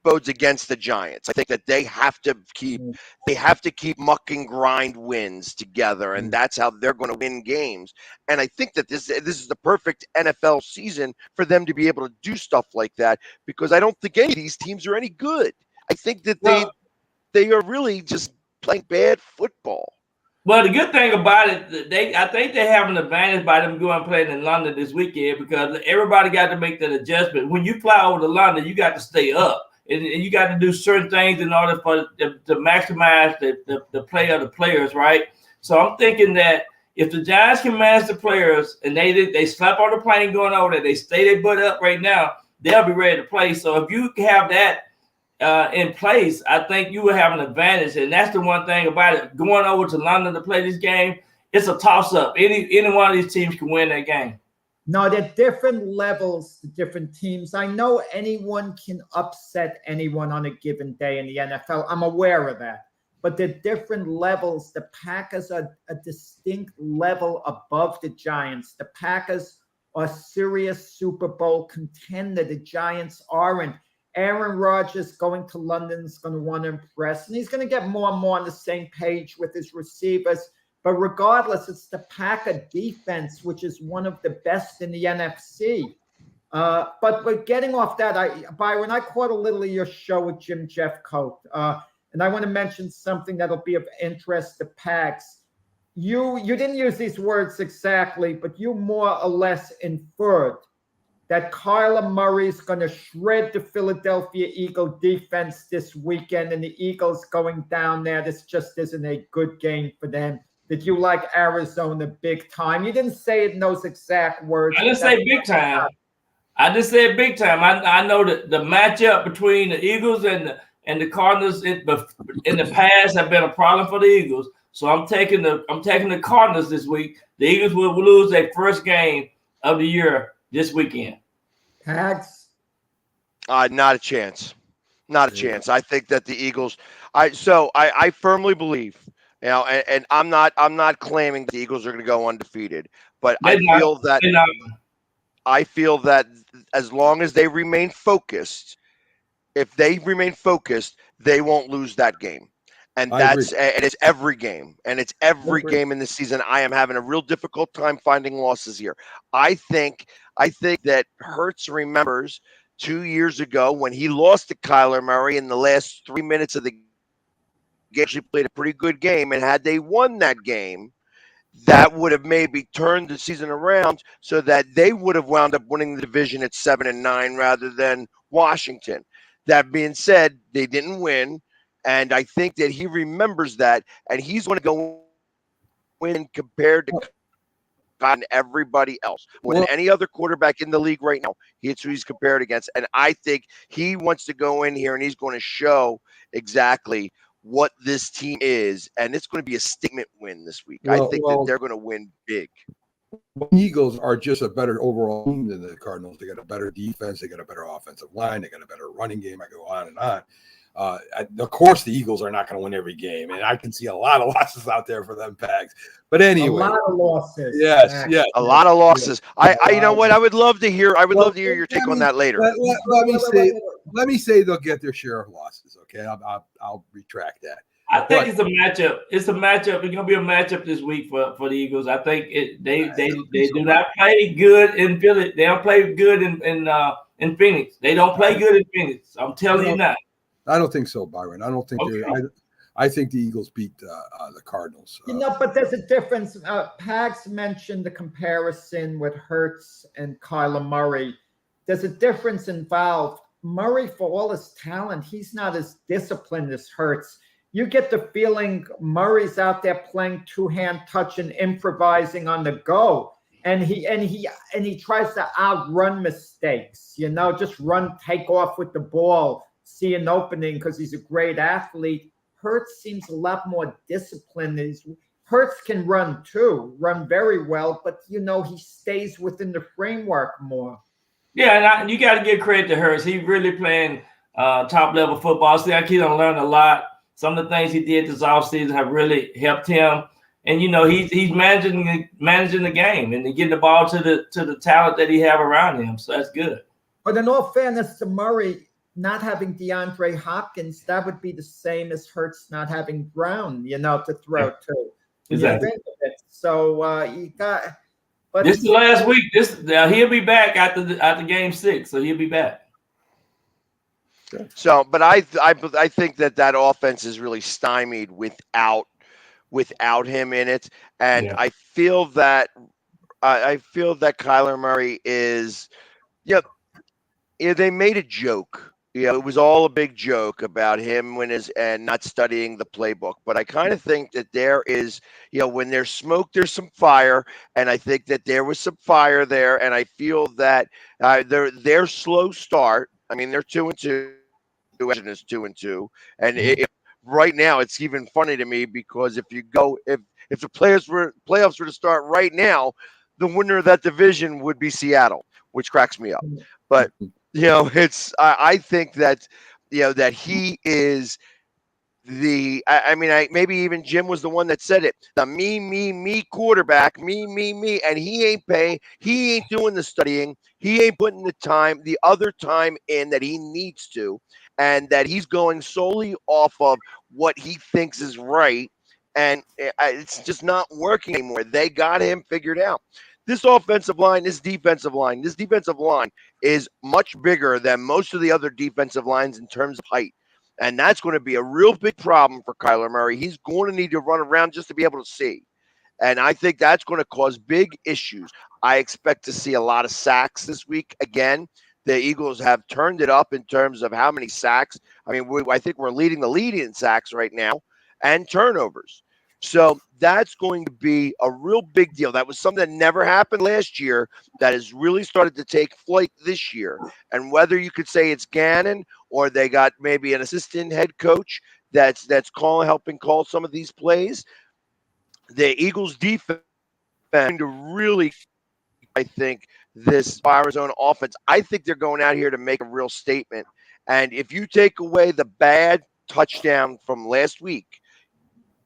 bodes against the Giants. I think that they have to keep muck and grind wins together, and that's how they're going to win games. And I think that this is the perfect NFL season for them to be able to do stuff like that, because I don't think any of these teams are any good. I think that they are really just playing bad football. Well, the good thing about it, I think they have an advantage by them going and playing in London this weekend, because everybody got to make that adjustment. When you fly over to London, you got to stay up. And you got to do certain things in order for to maximize the play of the players, right? So I'm thinking that if the Giants can manage the players and they slap on the plane going over there, they stay their butt up right now, they'll be ready to play. So if you have that in place, I think you will have an advantage. And that's the one thing about it. Going over to London to play this game, it's a toss-up. Any one of these teams can win that game. No, they're different levels, the different teams. I know anyone can upset anyone on a given day in the NFL. I'm aware of that. But they're different levels. The Packers are a distinct level above the Giants. The Packers are serious Super Bowl contender. The Giants aren't. Aaron Rodgers going to London is going to want to impress, and he's going to get more and more on the same page with his receivers. But regardless, it's the Packer defense, which is one of the best in the NFC. But getting off that, Byron, I caught a little of your show with Jim Jeffcoat, and I want to mention something that'll be of interest to Pags. You didn't use these words exactly, but you more or less inferred that Kyler Murray is going to shred the Philadelphia Eagle defense this weekend, and the Eagles going down there. This just isn't a good game for them. That you like Arizona big time. You didn't say it in those exact words. I didn't say big time. I just said big time. I know that the matchup between the Eagles and the Cardinals in the past have been a problem for the Eagles. So I'm taking the Cardinals this week. The Eagles will lose their first game of the year this weekend. Pags? Not a chance. Not a chance. I think that the Eagles. I firmly believe. You know, and I'm not claiming the Eagles are going to go undefeated, but I feel that as long as they remain focused, if they remain focused, they won't lose that game. And it's every game, and it's every game in this season. I am having a real difficult time finding losses here. I think that Hurts remembers 2 years ago when he lost to Kyler Murray in the last 3 minutes of the game. Actually played a pretty good game, and had they won that game, that would have maybe turned the season around so that they would have wound up winning the division at 7-9 rather than Washington. That being said, they didn't win, and I think that he remembers that, and he's going to go win compared to everybody else. More than any other quarterback in the league right now, it's who he's compared against, and I think he wants to go in here and he's going to show exactly what this team is, and it's going to be a statement win this week. I think that they're going to win big. The Eagles are just a better overall team than the Cardinals. They got a better defense. They got a better offensive line. They got a better running game. I go on and on. Of course, the Eagles are not going to win every game, and I can see a lot of losses out there for them, Pags. But anyway, a lot of losses. Yes, a lot of losses. You know what? I would love to hear. I would love to hear your take on that later. Let me say they'll get their share of losses. Okay, I'll retract that. I think it's a matchup. It's a matchup. It's going to be a matchup this week for the Eagles. I think they do not play good in Philly. They don't play good in Phoenix. They don't play good in Phoenix. I'm telling you now. I don't think so, Byron. I don't think I think the Eagles beat the Cardinals. But there's a difference. Pags mentioned the comparison with Hurts and Kyler Murray. There's a difference involved. Murray, for all his talent, he's not as disciplined as Hurts. You get the feeling Murray's out there playing two-hand touch and improvising on the go. And he tries to outrun mistakes, just take off with the ball, see an opening because he's a great athlete. Hurts seems a lot more disciplined. Hurts can run too, run very well, but he stays within the framework more. Yeah, and you got to give credit to Hurts. He's really playing top level football. See, he's done learned a lot. Some of the things he did this offseason have really helped him. And he's managing the game and getting the ball to the talent that he have around him. So that's good. But in all fairness to Murray, not having DeAndre Hopkins, that would be the same as Hurts not having Brown, to throw to. Exactly. So you got. But this is the last week. He'll be back after game 6, so he'll be back. So, but I think that offense is really stymied without him in it, and I feel that Kyler Murray is, they made a joke. It was all a big joke about him and not studying the playbook. But I kind of think that there is, when there's smoke, there's some fire, and I think that there was some fire there, and I feel that their slow start. I mean, they're 2-2, is 2-2, and right now it's even funny to me because if the playoffs were to start right now, the winner of that division would be Seattle, which cracks me up. But I think that that he is maybe even Jim was the one that said it, the me quarterback, me, and he ain't doing the studying, he ain't putting the other time in that he needs to, and that he's going solely off of what he thinks is right, and it's just not working anymore. They got him figured out. This offensive line, this defensive line is much bigger than most of the other defensive lines in terms of height. And that's going to be a real big problem for Kyler Murray. He's going to need to run around just to be able to see. And I think that's going to cause big issues. I expect to see a lot of sacks this week. Again, the Eagles have turned it up in terms of how many sacks. I mean, I think we're leading the lead in sacks right now and turnovers. So that's going to be a real big deal. That was something that never happened last year that has really started to take flight this year. And whether you could say it's Gannon or they got maybe an assistant head coach that's helping call some of these plays, the Eagles defense to really, I think, this Arizona offense, I think they're going out here to make a real statement. And if you take away the bad touchdown from last week,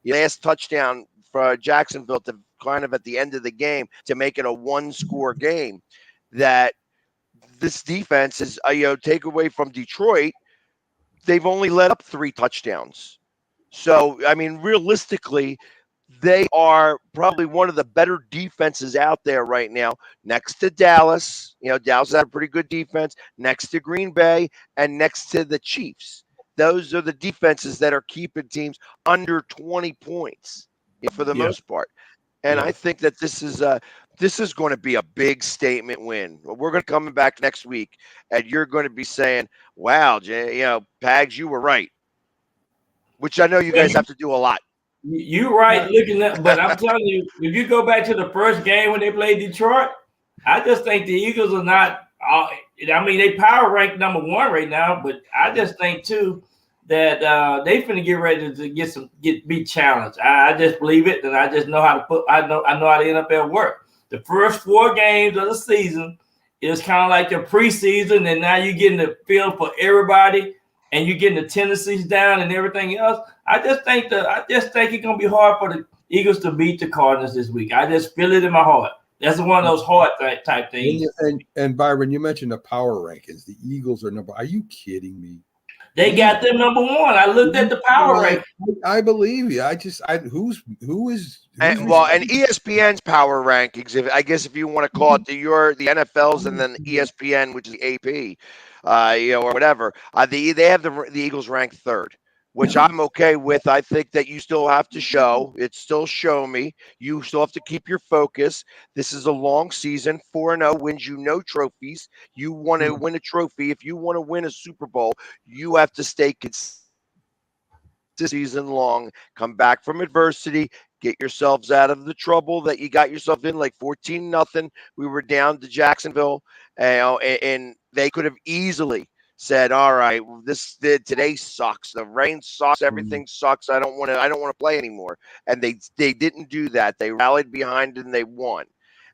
last touchdown for Jacksonville to kind of at the end of the game to make it a 1-score game, that this defense is, take away from Detroit, they've only let up 3 touchdowns. So, I mean, realistically, they are probably one of the better defenses out there right now, next to Dallas. Dallas has a pretty good defense, next to Green Bay, and next to the Chiefs. Those are the defenses that are keeping teams under 20 points for the most part. And I think that this is going to be a big statement win. We're going to come back next week, and you're going to be saying, wow, Pags, you were right, which I know you guys have to do a lot. You're right looking at, but I'm telling you, if you go back to the first game when they played Detroit, I just think the Eagles are not. They power rank number 1 right now, but I just think too that they finna get ready to be challenged. I just believe it, and I just know how to I know how the NFL work. The first 4 games of the season is kind of like your preseason, and now you're getting the feel for everybody, and you're getting the tendencies down and everything else. I just think it's gonna be hard for the Eagles to beat the Cardinals this week. I just feel it in my heart. That's one of those hard type things. And Byron, you mentioned the power rankings. The Eagles are number. Are you kidding me? They got them number 1. I looked at the power ranking. I believe you. Who is and ESPN's power rankings. I guess if you want to call it the NFL's and then ESPN, which is AP, or whatever. They have the Eagles ranked 3rd. Which I'm okay with. I think that you still have to show. It's still show me. You still have to keep your focus. This is a long season. 4-0 wins you no trophies. You want to win a trophy. If you want to win a Super Bowl, you have to stay consistent season long. Come back from adversity. Get yourselves out of the trouble that you got yourself in, like 14-0. We were down to Jacksonville, and they could have easily said, "All right, today sucks. The rain sucks. Everything sucks. I don't want to play anymore." And they didn't do that. They rallied behind it and they won.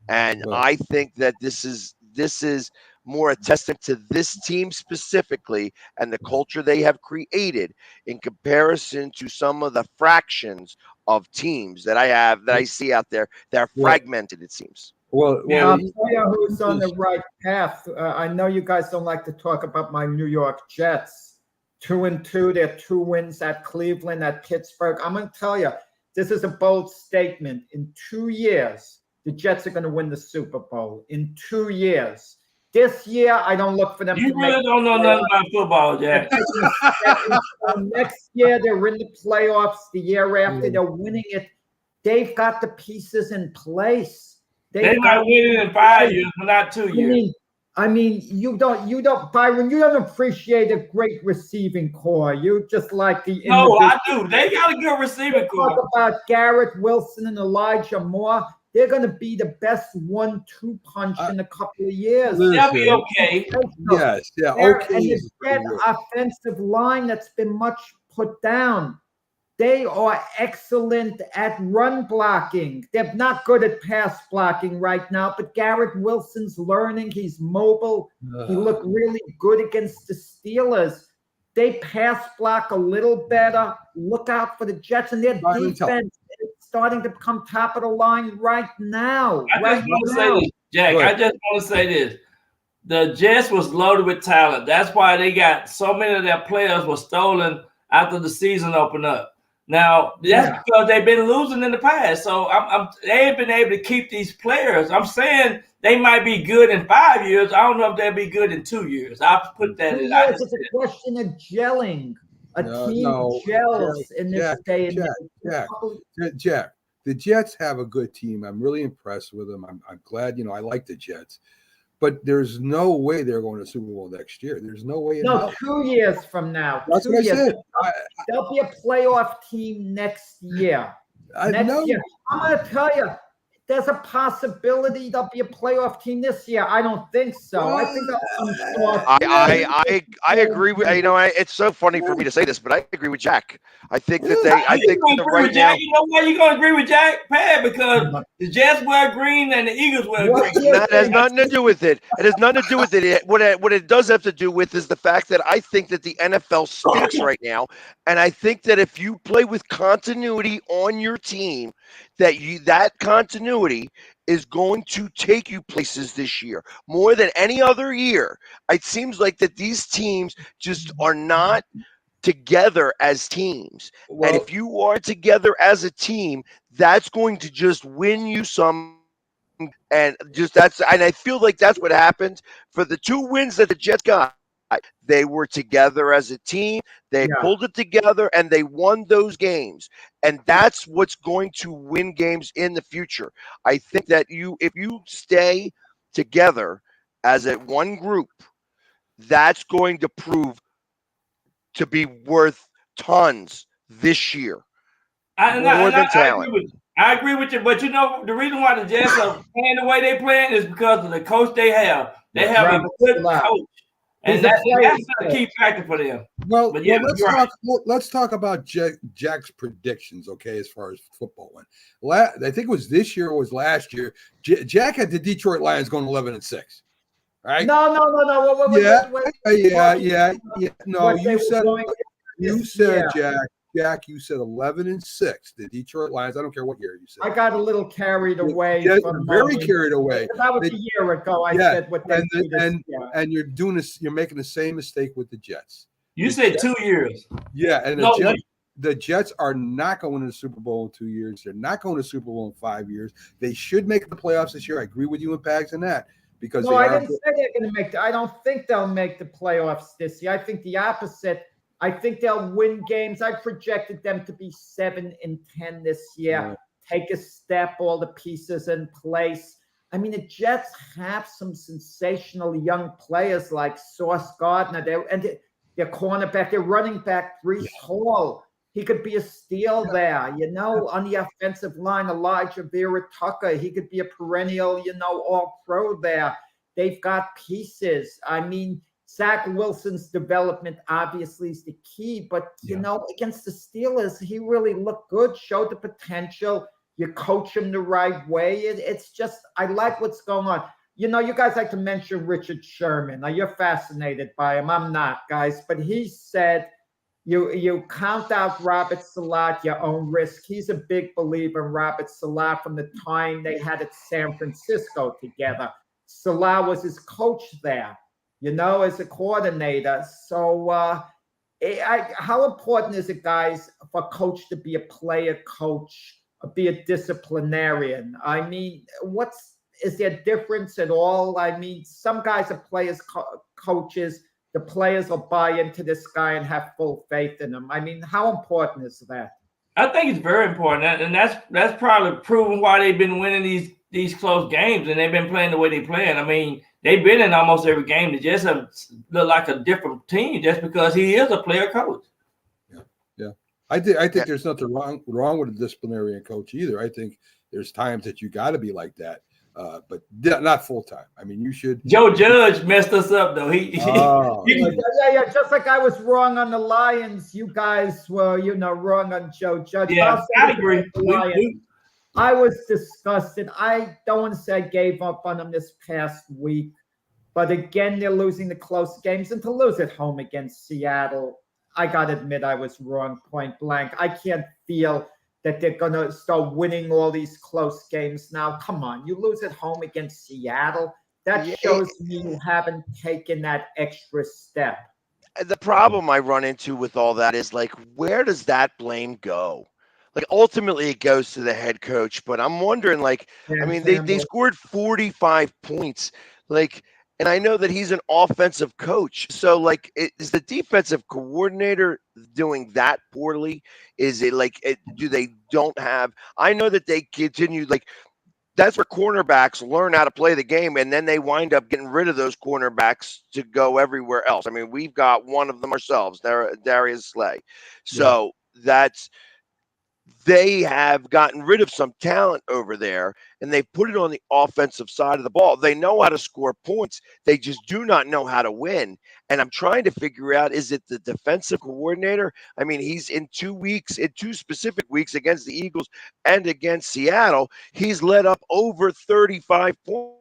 And I think that this is more a testament to this team specifically and the culture they have created in comparison to some of the fractions of teams that I see out there that are fragmented, it seems. I'll tell you who's on the right path. I know you guys don't like to talk about my New York Jets. 2-2, they're 2 wins at Cleveland, at Pittsburgh. I'm going to tell you, this is a bold statement. In 2 years, the Jets are going to win the Super Bowl. In 2 years. This year, I don't look for them to really don't know nothing about football, Jack. Next year, they're in the playoffs. The year after, they're winning it. They've got the pieces in place. They might win it in 5 years, but not 2 years. I mean, you don't, Byron, you don't appreciate a great receiving core. You just like the. No, I do. They got a good receiving core. Talk about Garrett Wilson and Elijah Moore. They're going to be the best 1-2 punch in a couple of years. They'll be okay. Yes, okay. And the offensive line that's been much put down. They are excellent at run blocking. They're not good at pass blocking right now, but Garrett Wilson's learning. He's mobile. He looked really good against the Steelers. They pass block a little better. Look out for the Jets and their defense. It's starting to become top of the line right now. I just want to say this, Jack. I just want to say this. The Jets was loaded with talent. That's why they got so many of their players were stolen after the season opened up. Now, that's because they've been losing in the past. So they ain't been able to keep these players. I'm saying they might be good in 5 years. I don't know if they'll be good in 2 years. I'll put that in. It's a question of gelling. Team gels in this day and age. Jack, the Jets have a good team. I'm really impressed with them. I'm glad, I like the Jets. But there's no way they're going to Super Bowl next year. There's no way. No, 2 years from now. That's what I said. They'll be a playoff team next year. Next year. I'm going to tell you, there's a possibility they'll be a playoff team this year. I don't think so. I think I agree with it's so funny for me to say this, but I agree with Jack. I think that I think that right now. You know why you're gonna agree with Jack, Pat? Because the Jets wear green and the Eagles wear green. That has nothing to do with it. It has nothing to do with it. What it does have to do with is the fact that I think that the NFL stinks right now, and I think that if you play with continuity on your team, that continuity is going to take you places this year more than any other year. It seems like that these teams just are not together as teams. And if you are together as a team, that's going to just win you some. And I feel like that's what happened for the 2 wins that the Jets got. They were together as a team. They pulled it together and they won those games. And that's what's going to win games in the future. I think that if you stay together as one group, that's going to prove to be worth tons this year. More than talent. I agree with you, but the reason why the Jets are playing the way they playing is because of the coach they have. They have a good coach. And that's a key factor for them. Well, let's talk about Jack's predictions, okay, as far as football went. I think it was this year or was last year. Jack had the Detroit Lions going 11-6. Right? No. No, you said Jack, you said 11-6. The Detroit Lions. I don't care what year you said. I got a little carried away. Very carried away. That was a year ago. I said what they and you're doing this. You're making the same mistake with the Jets. You said 2 years. Yeah, and the Jets are not going to the Super Bowl in 2 years. They're not going to the Super Bowl in 5 years. They should make the playoffs this year. I agree with you and Pags on that. Because I didn't say they're going to make I don't think they'll make the playoffs this year. I think the opposite. I think they'll win games. I projected them to be 7-10 this year. Yeah. Take a step, all the pieces in place. I mean, the Jets have some sensational young players like Sauce Gardner. Their cornerback, their running back, Breece Hall. He could be a steal there, on the offensive line, Elijah Vera Tucker. He could be a perennial, all pro there. They've got pieces. I mean, Zach Wilson's development obviously is the key, but you know, against the Steelers, he really looked good, showed the potential. You coach him the right way. It's just, I like what's going on. You know, you guys like to mention Richard Sherman. Now, you're fascinated by him. I'm not, guys. But he said, you count out Robert Salah at your own risk. He's a big believer in Robert Salah from the time they had at San Francisco together. Salah was his coach there, you know, as a coordinator. So how important is it, guys, for a coach to be a player coach, be a disciplinarian? I mean, is there a difference at all? I mean, some guys are players coaches. The players will buy into this guy and have full faith in him. I mean, how important is that? I think it's very important, and that's probably proven why they've been winning these close games, and they've been playing the way they play. And I mean, they've been in almost every game. They just have look like a different team just because he is a player coach. Yeah. I think there's nothing wrong with a disciplinarian coach either. I think there's times that you got to be like that. But not full time. I mean, you should. Joe Judge messed us up, though. Yeah. Just like I was wrong on the Lions, you guys were, wrong on Joe Judge. Yeah, I agree. I was disgusted. I don't want to say I gave up on them this past week, but again, they're losing the close games, and to lose at home against Seattle, I got to admit I was wrong, point blank. I can't feel that they're going to start winning all these close games now. Come on, you lose at home against Seattle. That shows me you haven't taken that extra step. The problem I run into with all that is, like, where does that blame go? Like, ultimately it goes to the head coach, but I'm wondering, like, I mean, they scored 45 points. Like, and I know that he's an offensive coach. So, like, is the defensive coordinator doing that poorly? Is it like, do they don't have? I know that they continue, like, that's where cornerbacks learn how to play the game, and then they wind up getting rid of those cornerbacks to go everywhere else. I mean, we've got one of them ourselves, Darius Slay. So they have gotten rid of some talent over there, and they've put it on the offensive side of the ball. They know how to score points. They just do not know how to win. And I'm trying to figure out, is it the defensive coordinator? I mean, he's in 2 weeks, in 2 specific weeks against the Eagles and against Seattle, he's let up over 35 points.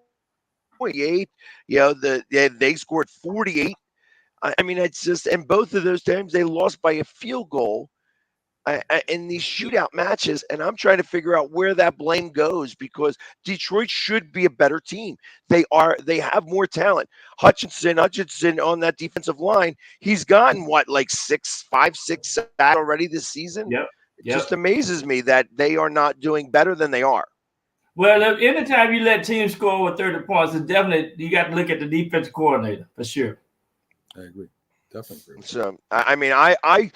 You know, they scored 48. I mean, it's just, and both of those times they lost by a field goal. In these shootout matches, and I'm trying to figure out where that blame goes, because Detroit should be a better team. They have more talent. Hutchinson on that defensive line, he's gotten like 5, 6 already this season. It just amazes me that they are not doing better than they are. Well, anytime you let teams score with 30 points, it's definitely, you got to look at the defensive coordinator for sure. I agree. Definitely agree. So I mean, I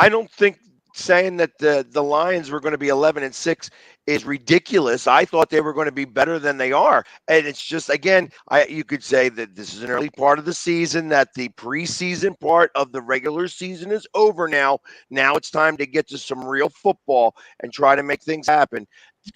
don't think saying that the Lions were going to be 11-6 is ridiculous. I thought they were going to be better than they are. And it's just, again, you could say that this is an early part of the season, that the preseason part of the regular season is over now. Now it's time to get to some real football and try to make things happen.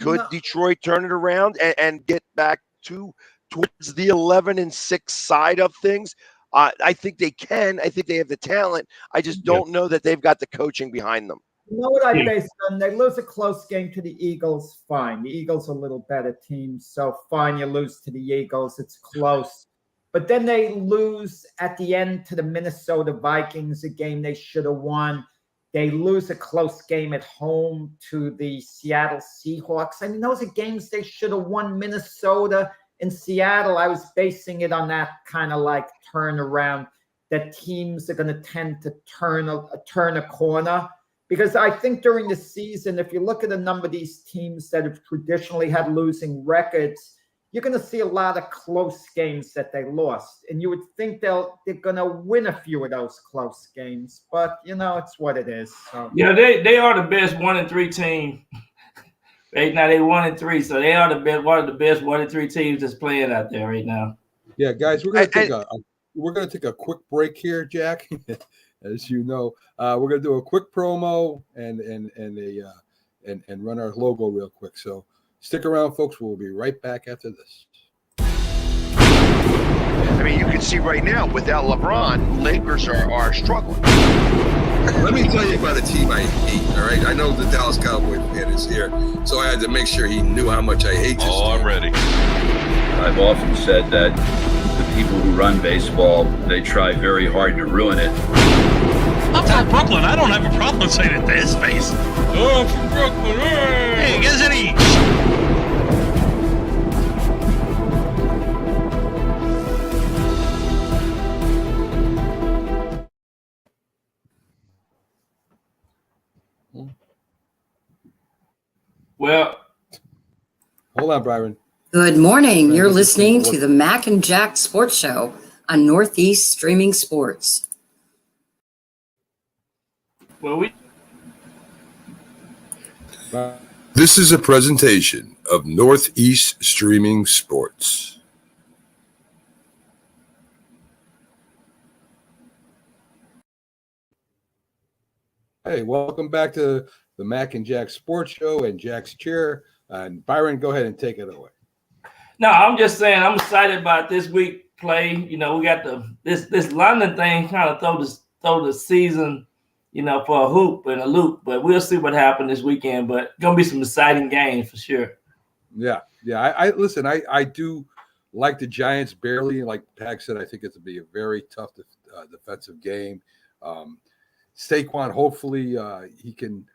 Could Detroit turn it around and get back towards the 11-6 side of things? I think they can. I think they have the talent. I just don't know that they've got the coaching behind them. You know what I base on? They lose a close game to the Eagles, fine. The Eagles are a little better team, so fine, you lose to the Eagles. It's close. But then they lose at the end to the Minnesota Vikings, a game they should have won. They lose a close game at home to the Seattle Seahawks. I mean, those are games they should have won. Minnesota and Seattle, I was basing it on that kind of like turnaround, that teams are going to tend to turn a corner. Because I think during the season, if you look at a number of these teams that have traditionally had losing records, you're going to see a lot of close games that they lost. And you would think they're going to win a few of those close games. But, it's what it is. So. Yeah, they are the best 1-3 team. Right now they 1-3, so they are one of the best 1-3 teams that's playing out there right now. Yeah, guys, we're gonna take a quick break here, Jack. As you know, we're gonna do a quick promo and run our logo real quick. So stick around, folks. We'll be right back after this. mean, you can see right now, without LeBron, Lakers are struggling. Let me tell you about a team I hate, all right? I know the Dallas Cowboys fan is here, so I had to make sure he knew how much I hate this team. I'm ready. I've often said that the people who run baseball, they try very hard to ruin it. I'm from Brooklyn. I don't have a problem saying it to his face. Oh, I'm from Brooklyn. Hey, get us any. Well, Hold on, Byron. Good morning. You're listening to the Mac and Jack Sports Show on Northeast Streaming Sports. well, This is a presentation of Northeast Streaming Sports. Hey, welcome back to the Mac and Jack Sports Show and Jack's Chair. And Byron, go ahead and take it away. No, I'm just saying I'm excited about this week play. You know, we got this London thing kind of throw the season, you know, for a hoop and a loop. But we'll see what happens this weekend. But gonna be some exciting games for sure. Yeah. I listen. I do like the Giants barely. Like Pack said, I think it's to be a very tough defensive game. Saquon, hopefully, he can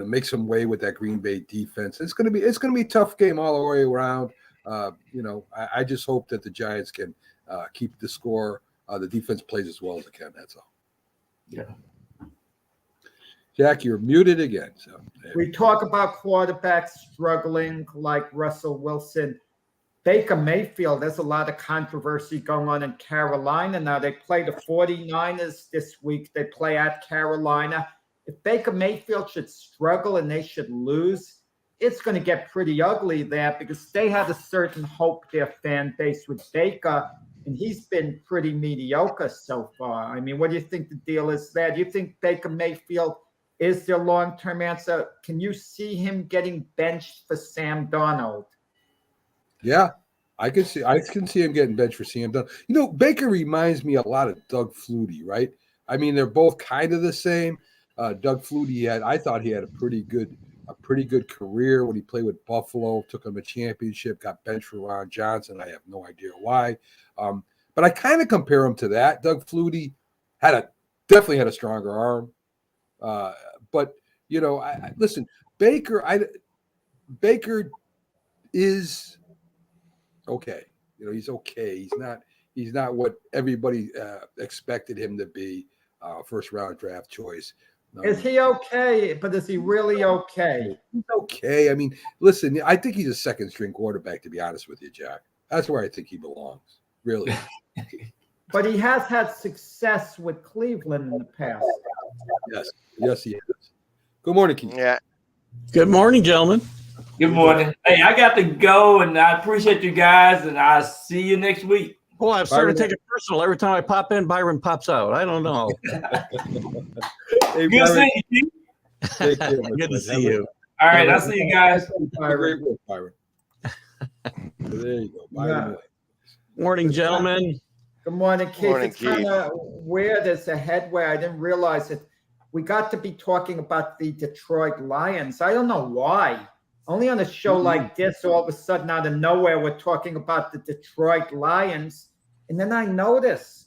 make some way with that Green Bay defense. It's gonna be a tough game all the way around. I just hope that the Giants can keep the score. The defense plays as well as it can. That's all. Yeah. Jack, you're muted again. So We talk about quarterbacks struggling like Russell Wilson. Baker Mayfield, there's a lot of controversy going on in Carolina now. They play the 49ers this week. They play at Carolina. If Baker Mayfield should struggle and they should lose, it's going to get pretty ugly there because they had a certain hope, their fan base, with Baker, and he's been pretty mediocre so far. I mean, what do you think the deal is there? Do you think Baker Mayfield is their long-term answer? Can you see him getting benched for Sam Darnold? yeah, I can see him getting benched for Sam Darnold. You know, Baker reminds me a lot of Doug Flutie, right? I mean, they're both kind of the same. Doug Flutie I thought he had a pretty good career when he played with Buffalo, took him a championship, got benched for Ron Johnson. I have no idea why. But I kind of compare him to that. Doug Flutie definitely had a stronger arm. But you know, listen, Baker is okay. You know, he's okay. He's not what everybody expected him to be. First round draft choice. Is he okay? But is he really okay? He's okay. I mean, listen, I think he's a second string quarterback, to be honest with you, Jack. That's where I think he belongs, really. But he has had success with Cleveland in the past. Yes, he has. Good morning, Keith. Yeah. Good morning, gentlemen. Good morning. Hey, I got to go, and I appreciate you guys, and I'll see you next week. Oh, I'm starting to take it personal. Every time I pop in, Byron pops out. I don't know. Hey, Good Byron, seeing you. take care, my Good to friend. see you. All right, I'll see you guys. Have a great week, Byron. There you go. Byron. Morning, gentlemen. Good morning, Keith. Morning, It's kind of weird as a headway. I didn't realize it. We got to be talking about the Detroit Lions. I don't know why. Only on a show like this, all of a sudden, out of nowhere, we're talking about the Detroit Lions. And then I notice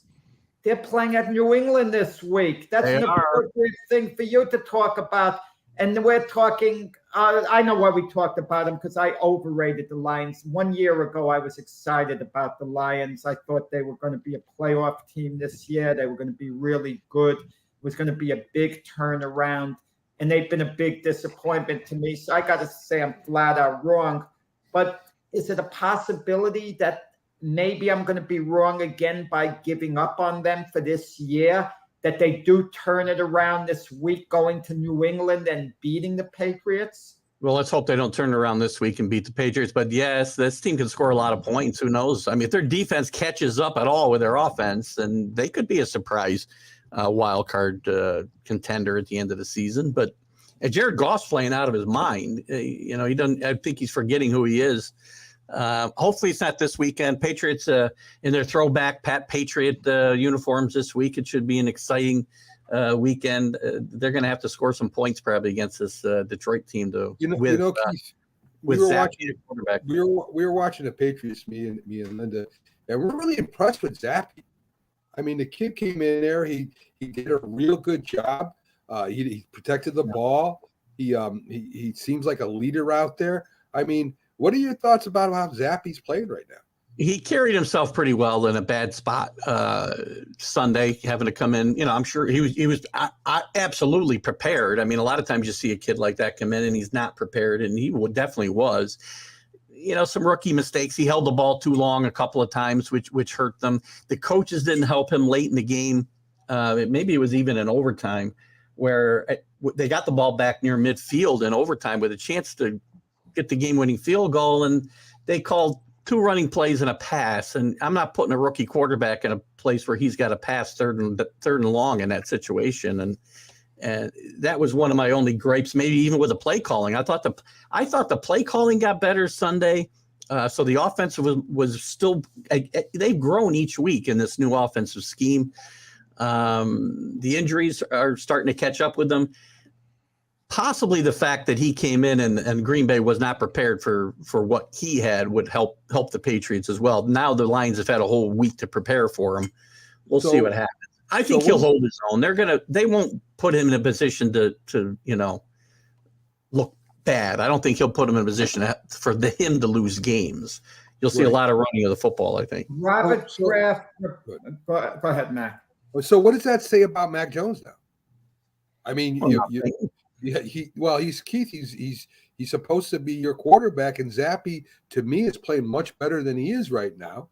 they're playing at New England this week. That's an appropriate thing for you to talk about. And we're talking, I know why we talked about them because I overrated the Lions. 1 year ago, I was excited about the Lions. I thought they were going to be a playoff team this year. They were going to be really good. It was going to be a big turnaround. And they've been a big disappointment to me. So I got to say I'm flat out wrong. But is it a possibility that maybe I'm going to be wrong again by giving up on them for this year, that they do turn it around this week going to New England and beating the Patriots? Well, let's hope they don't turn around this week and beat the Patriots. But yes, this team can score a lot of points. Who knows? I mean, if their defense catches up at all with their offense, then they could be a surprise wild card contender at the end of the season. But Jared Goff's playing out of his mind. He doesn't. I think he's forgetting who he is. Hopefully it's not this weekend. Patriots in their throwback Pat Patriot uniforms this week. It should be an exciting weekend. They're going to have to score some points probably against this Detroit team to Keith, with Zach quarterback. We were watching the Patriots, me and Linda, and we're really impressed with Zappy. I mean, the kid came in there. He did a real good job. He protected the ball. He seems like a leader out there. I mean, what are your thoughts about how Zappy's playing right now? He carried himself pretty well in a bad spot Sunday, having to come in. You know, I'm sure he was absolutely prepared. I mean, a lot of times you see a kid like that come in and he's not prepared, and he definitely was. You know, some rookie mistakes. He held the ball too long a couple of times, which hurt them. The coaches didn't help him late in the game. Maybe it was even in overtime where they got the ball back near midfield in overtime with a chance to get the game-winning field goal, and they called 2 running plays and a pass. And I'm not putting a rookie quarterback in a place where he's got to pass third and long in that situation. And that was one of my only gripes, maybe even with the play calling. I thought the play calling got better Sunday. So the offense was still, they've grown each week in this new offensive scheme. The injuries are starting to catch up with them. Possibly the fact that he came in and Green Bay was not prepared for what he had would help the Patriots as well. Now the Lions have had a whole week to prepare for him. We'll see what happens. I think he'll hold his own. They won't put him in a position to look bad. I don't think he'll put him in a position for him to lose games. You'll see a lot of running of the football, I think. Robert Kraft. Go ahead, Mac. So what does that say about Mac Jones now? I mean, he's Keith. He's supposed to be your quarterback, and Zappy to me is playing much better than he is right now.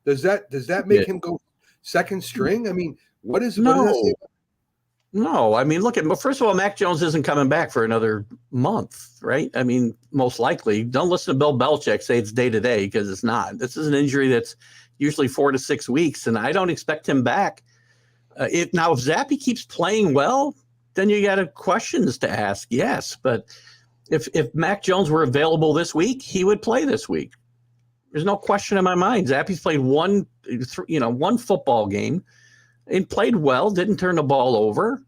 Does that make him go second string? I mean, what does that say? No, I mean, first of all, Mac Jones isn't coming back for another month, right? I mean, most likely. Don't listen to Bill Belichick say it's day to day, because it's not. This is an injury that's usually 4 to 6 weeks, and I don't expect him back. If Zappy keeps playing well, then you got questions to ask, yes. But if Mac Jones were available this week, he would play this week. There's no question in my mind. Zappy's played one football game and played well, didn't turn the ball over.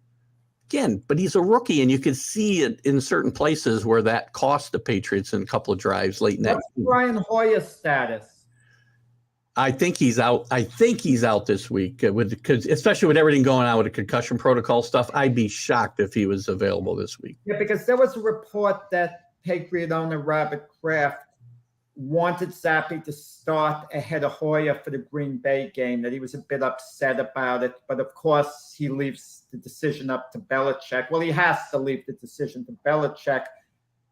Again, but he's a rookie, and you could see it in certain places where that cost the Patriots in a couple of drives late in that. What's Brian Hoyer's status? I think he's out. This week, because especially with everything going on with the concussion protocol stuff. I'd be shocked if he was available this week. Yeah, because there was a report that Patriot owner Robert Kraft wanted Zappy to start ahead of Hoyer for the Green Bay game, that he was a bit upset about it. But of course, he leaves the decision up to Belichick. Well, he has to leave the decision to Belichick.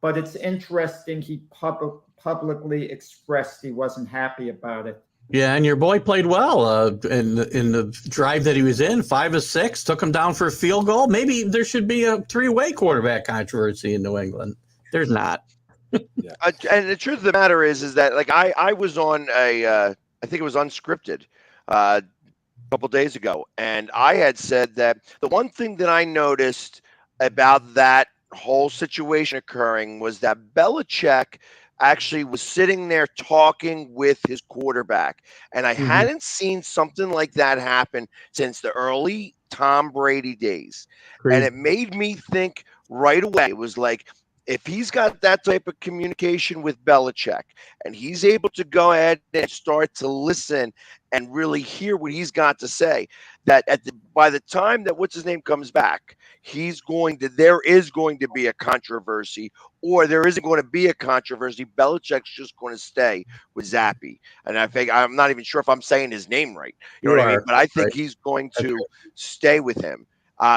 But it's interesting, he publicly expressed he wasn't happy about it. Yeah, and your boy played well in the drive that he was in, 5 of 6, took him down for a field goal. Maybe there should be a 3-way quarterback controversy in New England. There's not. Yeah. And the truth of the matter is that like I was on I think it was Unscripted a couple days ago, and I had said that the one thing that I noticed about that whole situation occurring was that Belichick actually was sitting there talking with his quarterback. And I hadn't seen something like that happen since the early Tom Brady days. Great. And it made me think right away. It was like, if he's got that type of communication with Belichick and he's able to go ahead and start to listen and really hear what he's got to say, that by the time that what's his name comes back, there is going to be a controversy, or there isn't going to be a controversy. Belichick's just going to stay with Zappy. And I think, I'm not even sure if I'm saying his name right. You know what I mean? But I think he's going to stay with him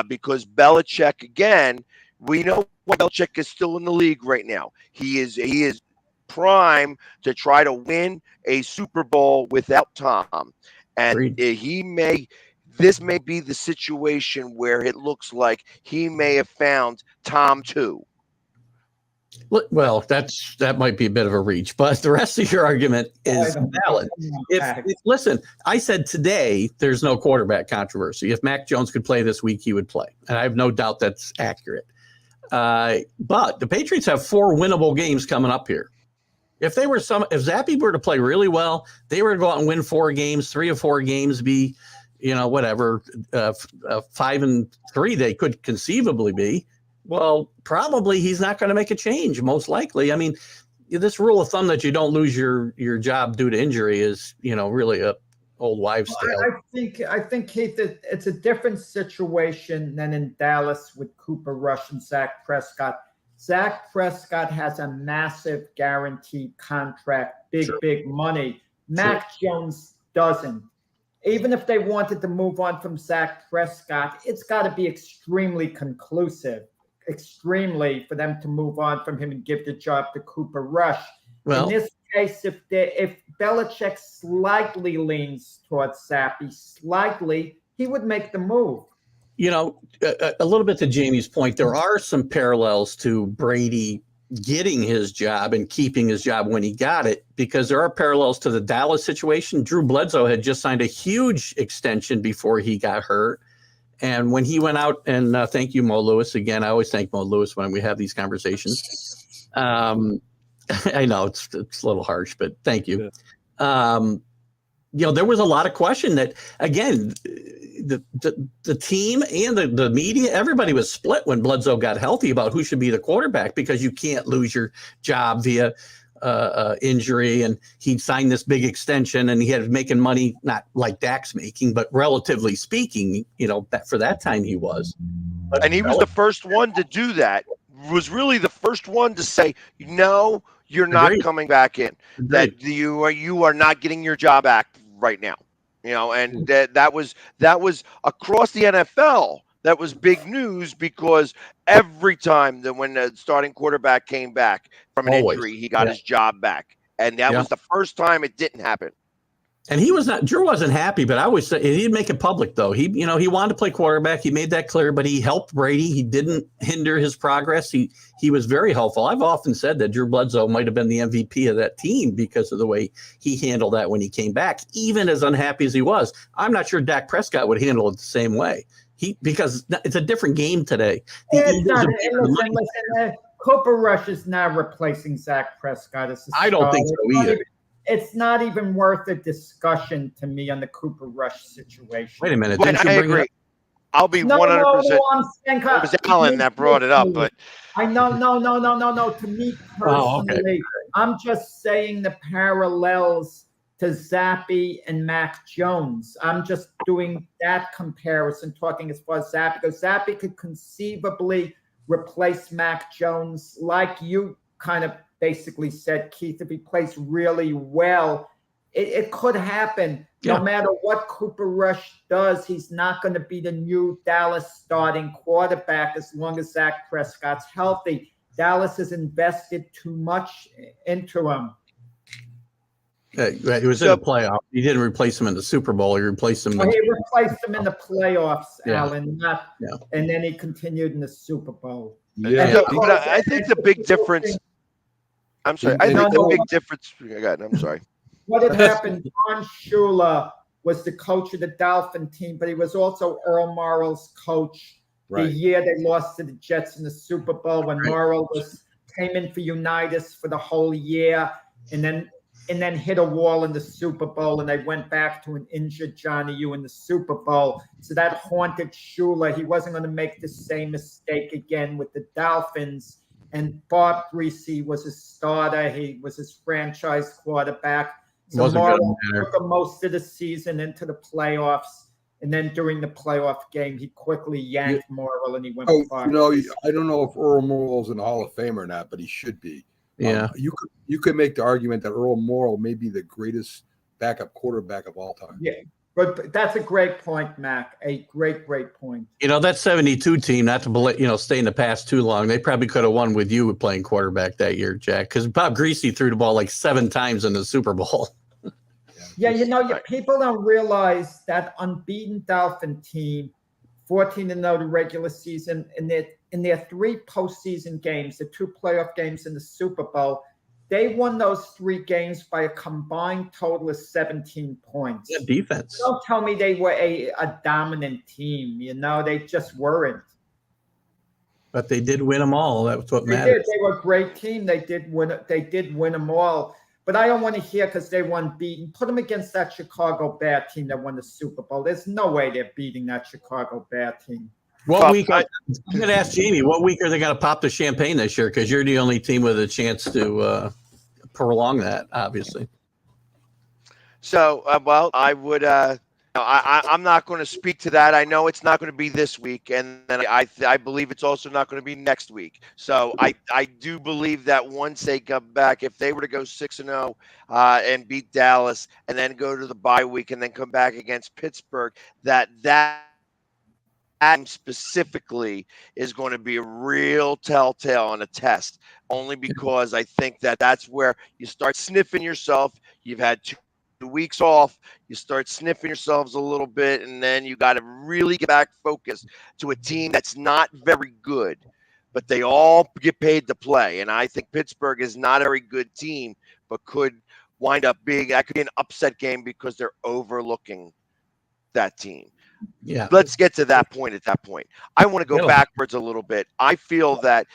because Belichick, again, we know Belichick is still in the league right now. He is prime to try to win a Super Bowl without Tom. And this may be the situation where it looks like he may have found Tom too. Well, that might be a bit of a reach, but the rest of your argument is valid. Listen, I said today there's no quarterback controversy. If Mac Jones could play this week, he would play. And I have no doubt that's accurate. But the Patriots have 4 winnable games coming up here. If Zappe were to play really well, they were to go out and win 4 games, 3 or 4 games, be, 5-3 they could conceivably be. Well, probably he's not going to make a change, most likely. I mean, this rule of thumb that you don't lose your job due to injury is, really a old wives' tale. I think, Keith, it's a different situation than in Dallas with Cooper Rush and Dak Prescott. Dak Prescott has a massive guaranteed contract, big money. Mac Jones doesn't. Even if they wanted to move on from Dak Prescott, it's got to be extremely conclusive, for them to move on from him and give the job to Cooper Rush. Well, in this case, if Belichick slightly leans towards Zappe, he would make the move. A little bit to Jamie's point, there are some parallels to Brady getting his job and keeping his job when he got it, because there are parallels to the Dallas situation. Drew Bledsoe had just signed a huge extension before he got hurt. And when he went out, and thank you, Mo Lewis. Again, I always thank Mo Lewis when we have these conversations. I know it's a little harsh, but thank you. There was a lot of question that, again, the team and the media, everybody was split when Bledsoe got healthy about who should be the quarterback, because you can't lose your job via injury. And he'd signed this big extension and he had making money, not like Dak's making, but relatively speaking, for that time he was. And he was the first one to do that, was really the first one to say, no, you're not coming back in. That you are not getting your job back right now. And that was across the NFL. That was big news, because every time that when the starting quarterback came back from an injury, he got his job back. And that was the first time it didn't happen. And Drew wasn't happy, but I always say he didn't make it public though. He wanted to play quarterback. He made that clear, but he helped Brady. He didn't hinder his progress. He was very helpful. I've often said that Drew Bledsoe might have been the MVP of that team because of the way he handled that when he came back, even as unhappy as he was. I'm not sure Dak Prescott would handle it the same way. Because it's a different game today. Cooper Rush is not replacing Dak Prescott. I don't think so either. It's not even worth a discussion to me on the Cooper Rush situation. Wait a minute. I agree. I'll be 100%. It was Alan that brought it up, but I know. No. To me personally, I'm just saying the parallels to Zappe and Mac Jones. I'm just doing that comparison, talking as far as Zappe, because Zappe could conceivably replace Mac Jones, like you kind of basically said, Keith. If he plays really well, it could happen. No matter what Cooper Rush does, he's not going to be the new Dallas starting quarterback as long as Dak Prescott's healthy. Dallas has invested too much into him. He was in the playoff. He didn't replace him in the Super Bowl. He replaced him. He replaced him in the playoffs, Alan. And then he continued in the Super Bowl. But I think the big difference. I'm sorry. I think the big difference. I'm sorry. What had happened? Don Shula was the coach of the Dolphin team, but he was also Earl Morrall's coach the year they lost to the Jets in the Super Bowl, when Morrall came in for Unitas for the whole year, and then hit a wall in the Super Bowl, and they went back to an injured Johnny U in the Super Bowl. So that haunted Shula. He wasn't going to make the same mistake again with the Dolphins. And Bob Greasy was his starter. He was his franchise quarterback. So Morrall took most of the season into the playoffs. And then during the playoff game, he quickly yanked Morrall, and he went far. I don't know if Earl Morrall's in the Hall of Fame or not, but he should be. Yeah, you could make the argument that Earl Morrall may be the greatest backup quarterback of all time. Yeah, but that's a great point, Mac. A great point. That 72 team, not to stay in the past too long, they probably could have won with you playing quarterback that year, Jack, because Bob Greasy threw the ball like 7 times in the Super Bowl. People don't realize that unbeaten Dolphin team, 14-0 the regular season, and in their 3 postseason games, the 2 playoff games in the Super Bowl, they won those 3 games by a combined total of 17 points. Yeah, defense. Don't tell me they were a dominant team. They just weren't. But they did win them all. That's what They matters. did. They were a great team. They did win. They did win them all. But I don't want to hear because they won beaten. Put them against that Chicago Bear team that won the Super Bowl. There's no way they're beating that Chicago Bear team. What week? I'm going to ask Jamie. What week are they going to pop the champagne this year? Because you're the only team with a chance to prolong that, obviously. So, well, I would. I'm not going to speak to that. I know it's not going to be this week, and then I believe it's also not going to be next week. So I do believe that once they come back, if they were to go 6-0 and beat Dallas, and then go to the bye week, and then come back against Pittsburgh, that specifically is going to be a real telltale on a test, only because I think that that's where you start sniffing yourself. You've had 2 weeks off, you start sniffing yourselves a little bit, and then you got to really get back focused to a team that's not very good, but they all get paid to play. And I think Pittsburgh is not a very good team, but could wind up being, that could be an upset game because they're overlooking that team. Yeah. Let's get to that point. At that point, I want to go backwards a little bit. I feel that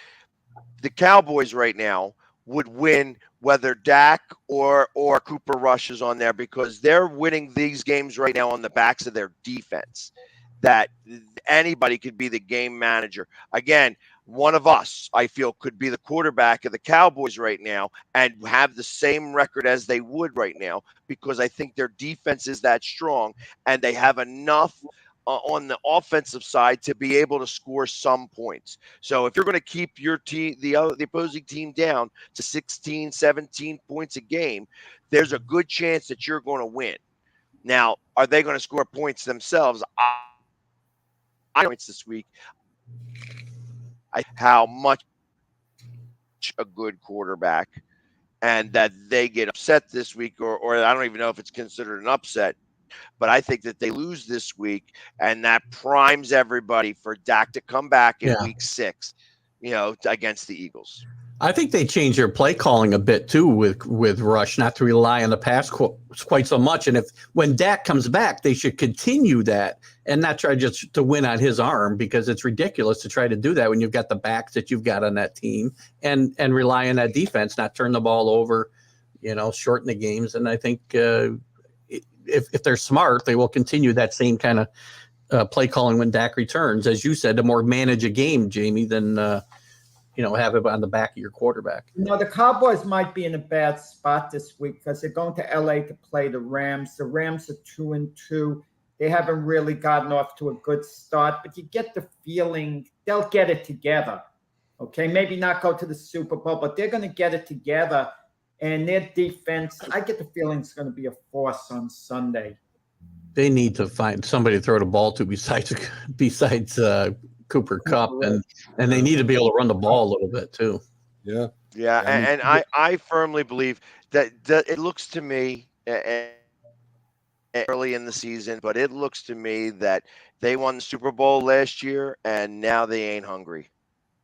the Cowboys right now would win whether Dak or Cooper Rush is on there, because they're winning these games right now on the backs of their defense, that anybody could be the game manager. Again, one of us, I feel, could be the quarterback of the Cowboys right now and have the same record as they would right now, because I think their defense is that strong and they have enough on the offensive side to be able to score some points. So if you're going to keep your team, the opposing team down to 16, 17 points a game, there's a good chance that you're going to win. Now, are they going to score points themselves? I points this week. How much a good quarterback, and that they get upset this week, or I don't even know if it's considered an upset, but I think that they lose this week, and that primes everybody for Dak to come back in week 6, against the Eagles. I think they changed their play calling a bit too with Rush, not to rely on the pass quite so much. And when Dak comes back, they should continue that and not try just to win on his arm, because it's ridiculous to try to do that when you've got the backs that you've got on that team, and rely on that defense, not turn the ball over, shorten the games. And I think if they're smart, they will continue that same kind of play calling when Dak returns, as you said, to more manage a game, Jamie, than have it on the back of your quarterback. The Cowboys might be in a bad spot this week because they're going to LA to play the Rams. The Rams are 2-2. They haven't really gotten off to a good start, but you get the feeling they'll get it together. Okay, maybe not go to the Super Bowl, but they're going to get it together. And their defense, I get the feeling it's going to be a force on Sunday. They need to find somebody to throw the ball to besides Cooper Kupp, and they need to be able to run the ball a little bit too. Yeah. And I firmly believe that it looks to me early in the season, but it looks to me that they won the Super Bowl last year, and now they ain't hungry.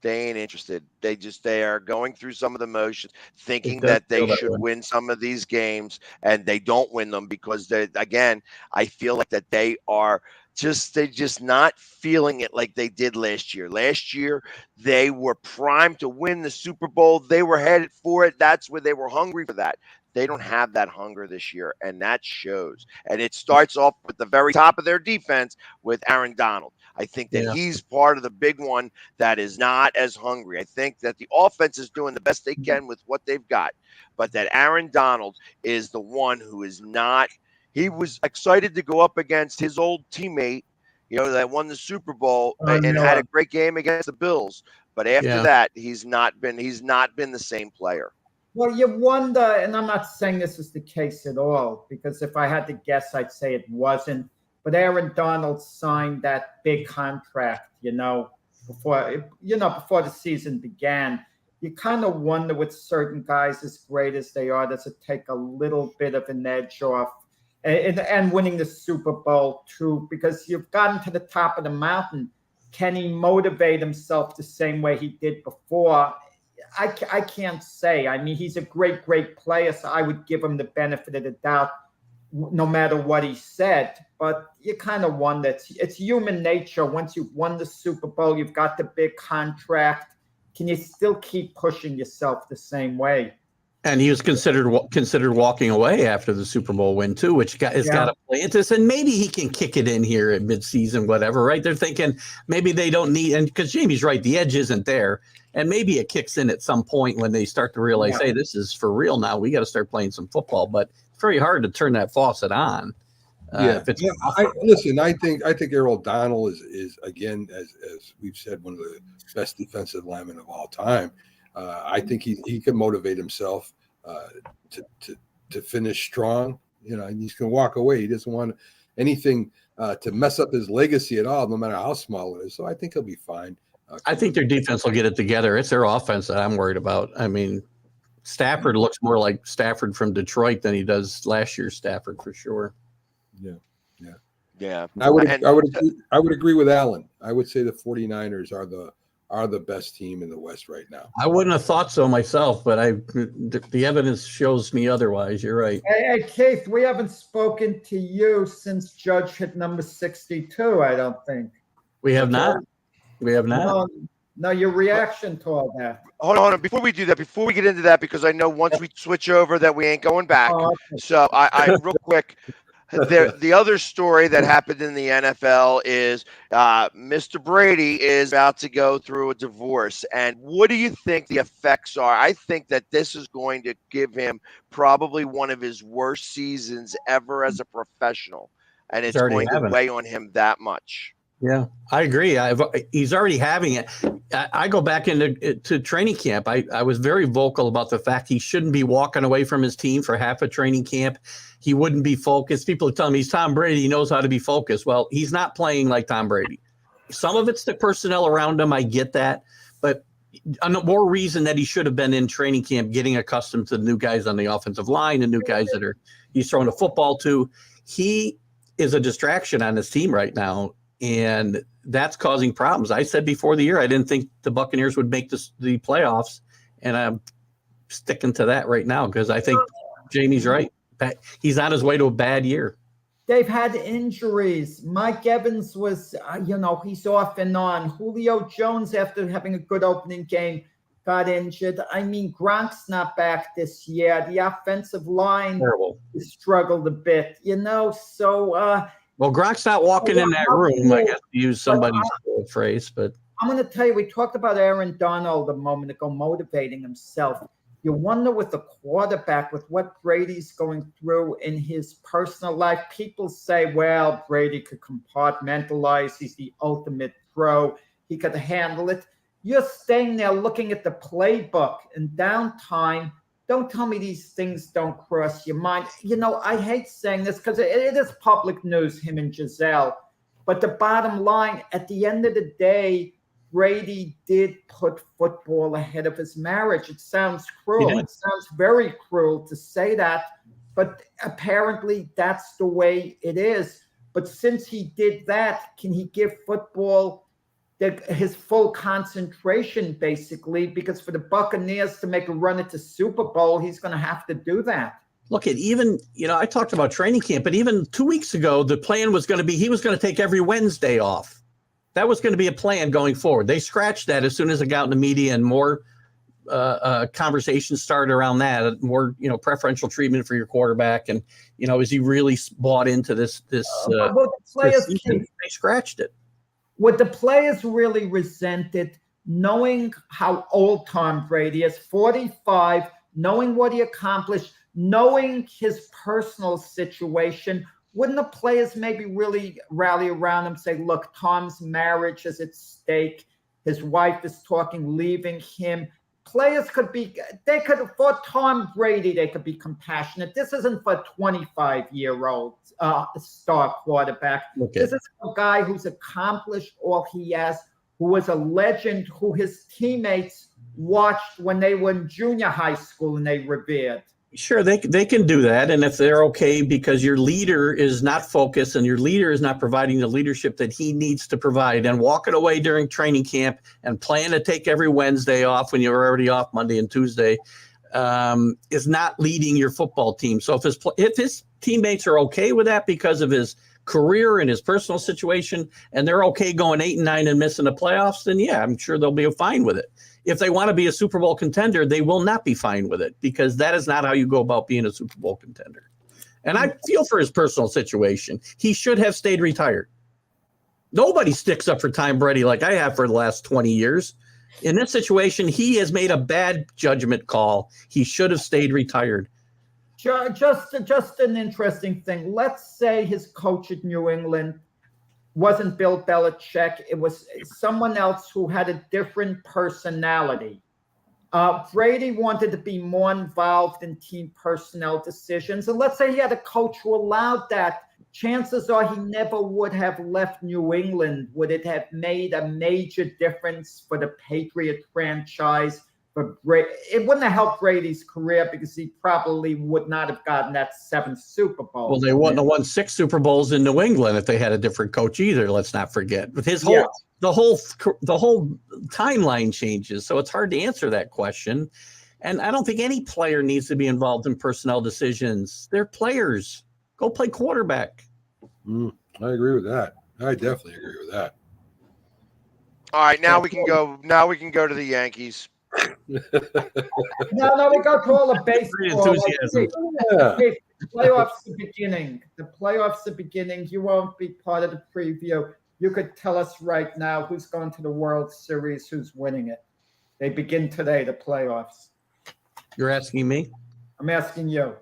They ain't interested. They are going through some of the motions, thinking that they should win some of these games, and they don't win them because I feel like that they're just not feeling it like they did last year. Last year, they were primed to win the Super Bowl. They were headed for it. That's where they were hungry for that. They don't have that hunger this year, and that shows. And it starts off with the very top of their defense with Aaron Donald. I think that he's part of the big one that is not as hungry. I think that the offense is doing the best they can with what they've got, but that Aaron Donald is the one who is not. He was excited to go up against his old teammate, that won the Super Bowl and had a great game against the Bills. But after that, he's not been the same player. Well, you wonder, and I'm not saying this is the case at all, because if I had to guess, I'd say it wasn't. But Aaron Donald signed that big contract, before the season began. You kind of wonder with certain guys as great as they are, does it take a little bit of an edge off? And winning the Super Bowl too, because you've gotten to the top of the mountain. Can he motivate himself the same way he did before? I can't say. I mean, he's a great player, so I would give him the benefit of the doubt no matter what he said. But you kind of wonder, it's human nature. Once you've won the Super Bowl, you've got the big contract. Can you still keep pushing yourself the same way? And he was considered walking away after the Super Bowl win too, which has got to play into this. And maybe he can kick it in here at midseason, whatever, right? They're thinking maybe they don't need, and because Jamie's right, the edge isn't there. And maybe it kicks in at some point when they start to realize, hey, this is for real now. We got to start playing some football. But it's very hard to turn that faucet on. Listen, I think Errol Donald is again, as we've said, one of the best defensive linemen of all time. I think he can motivate himself to finish strong. And he's going to walk away. He doesn't want anything to mess up his legacy at all, no matter how small it is. So I think he'll be fine. I think their defense will get it together. It's their offense that I'm worried about. I mean, Stafford looks more like Stafford from Detroit than he does last year's Stafford for sure. Yeah. I would agree with Alan. I would say the 49ers are the best team in the West right now. I wouldn't have thought so myself, but the evidence shows me otherwise. You're right. Hey, Keith, we haven't spoken to you since Judge hit number 62, I don't think. We have not. We have not. No, your reaction to all that. Hold on. Before we do that, before we get into that, because I know once we switch over that we ain't going back. Oh, okay. So I real quick, the other story that happened in the NFL is Mr. Brady is about to go through a divorce. And what do you think the effects are? I think that this is going to give him probably one of his worst seasons ever as a professional. And it's going to weigh on him that much. Yeah, I agree. He's already having it. I go back into training camp. I was very vocal about the fact he shouldn't be walking away from his team for half a training camp. He wouldn't be focused. People are telling me he's Tom Brady. He knows how to be focused. Well, he's not playing like Tom Brady. Some of it's the personnel around him. I get that. But more reason that he should have been in training camp getting accustomed to the new guys on the offensive line, the new guys that he's throwing the football to. He is a distraction on his team right now. And that's causing problems. I said before the year, I didn't think the Buccaneers would make the playoffs. And I'm sticking to that right now because I think Jamie's right. He's on his way to a bad year. They've had injuries. Mike Evans was, he's off and on. Julio Jones, after having a good opening game, got injured. I mean, Gronk's not back this year. The offensive line struggled a bit, so well, Gronk's not walking in that room, I guess, to use somebody's phrase. But I'm going to tell you, we talked about Aaron Donald a moment ago, motivating himself. You wonder with the quarterback, with what Brady's going through in his personal life. People say, well, Brady could compartmentalize. He's the ultimate pro. He could handle it. You're staying there looking at the playbook in downtime. Don't tell me these things don't cross your mind. I hate saying this because it is public news, him and Giselle. But the bottom line, at the end of the day, Brady did put football ahead of his marriage. It sounds cruel. It sounds very cruel to say that. But apparently that's the way it is. But since he did that, can he give football his full concentration, basically, because for the Buccaneers to make a run at the Super Bowl, he's going to have to do that. Look, I talked about training camp, but even 2 weeks ago, the plan was going to be he was going to take every Wednesday off. That was going to be a plan going forward. They scratched that as soon as it got in the media and more conversations started around that, more, preferential treatment for your quarterback. And, is he really bought into this season? They scratched it. What the players really resented, knowing how old Tom Brady is, 45, knowing what he accomplished, knowing his personal situation, wouldn't the players maybe really rally around him and say, look, Tom's marriage is at stake. His wife is talking, leaving him. Players for Tom Brady, they could be compassionate. This isn't for a 25-year-old star quarterback. Okay. This is a guy who's accomplished all he has, who was a legend, who his teammates watched when they were in junior high school and they revered. Sure, they can do that. And if they're okay because your leader is not focused and your leader is not providing the leadership that he needs to provide and walking away during training camp and plan to take every Wednesday off when you're already off Monday and Tuesday, is not leading your football team. So if his teammates are okay with that because of his career and his personal situation, and they're okay going 8-9 and missing the playoffs, then yeah, I'm sure they'll be fine with it. If they want to be a Super Bowl contender, they will not be fine with it, because that is not how you go about being a Super Bowl contender. And I feel for his personal situation. He should have stayed retired. Nobody sticks up for Tom Brady like I have for the last 20 years. In this situation, he has made a bad judgment call. He should have stayed retired. Just an interesting thing. Let's say his coach at New England wasn't Bill Belichick. It was someone else who had a different personality. Brady wanted to be more involved in team personnel decisions. And let's say he had a coach who allowed that. Chances are he never would have left New England. Would it have made a major difference for the Patriot franchise? It wouldn't have helped Brady's career, because he probably would not have gotten that 7th Super Bowl. Well, they wouldn't have won 6 Super Bowls in New England if they had a different coach either. Let's not forget. With his the whole timeline changes, so it's hard to answer that question. And I don't think any player needs to be involved in personnel decisions. They're players. Go play quarterback. I agree with that. I definitely agree with that. All right, now we can go. Now we can go to the Yankees. No, we go to all the baseball. The playoffs the beginning. The playoffs the beginning. You won't be part of the preview. You could tell us right now who's going to the World Series, who's winning it. They begin today, the playoffs. You're asking me? I'm asking you.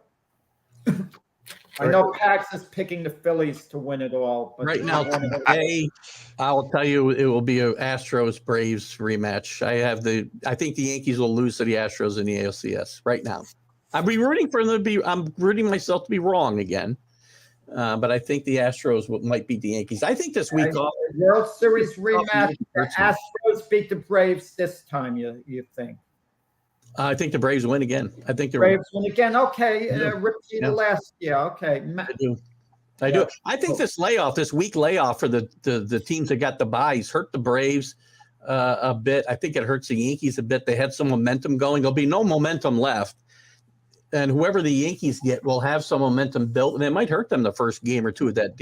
I know Pax is picking the Phillies to win it all. But right now, today, I'll tell you it will be a Astros-Braves rematch. I think the Yankees will lose to the Astros in the ALCS right now. I'm rooting myself to be wrong again. But I think the Astros might beat the Yankees. I think this week off. World Series rematch. The Astros beat the Braves this time, you think? I think the Braves win again. I think the Braves win again. Okay, repeat last year. Okay, I do. I think this week layoff for the teams that got the byes hurt the Braves a bit. I think it hurts the Yankees a bit. They had some momentum going. There'll be no momentum left, and whoever the Yankees get will have some momentum built, and it might hurt them the first game or two of that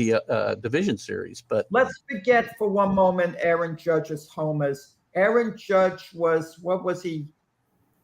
division series. But let's forget for one moment Aaron Judge's homers. Aaron Judge was, what was he?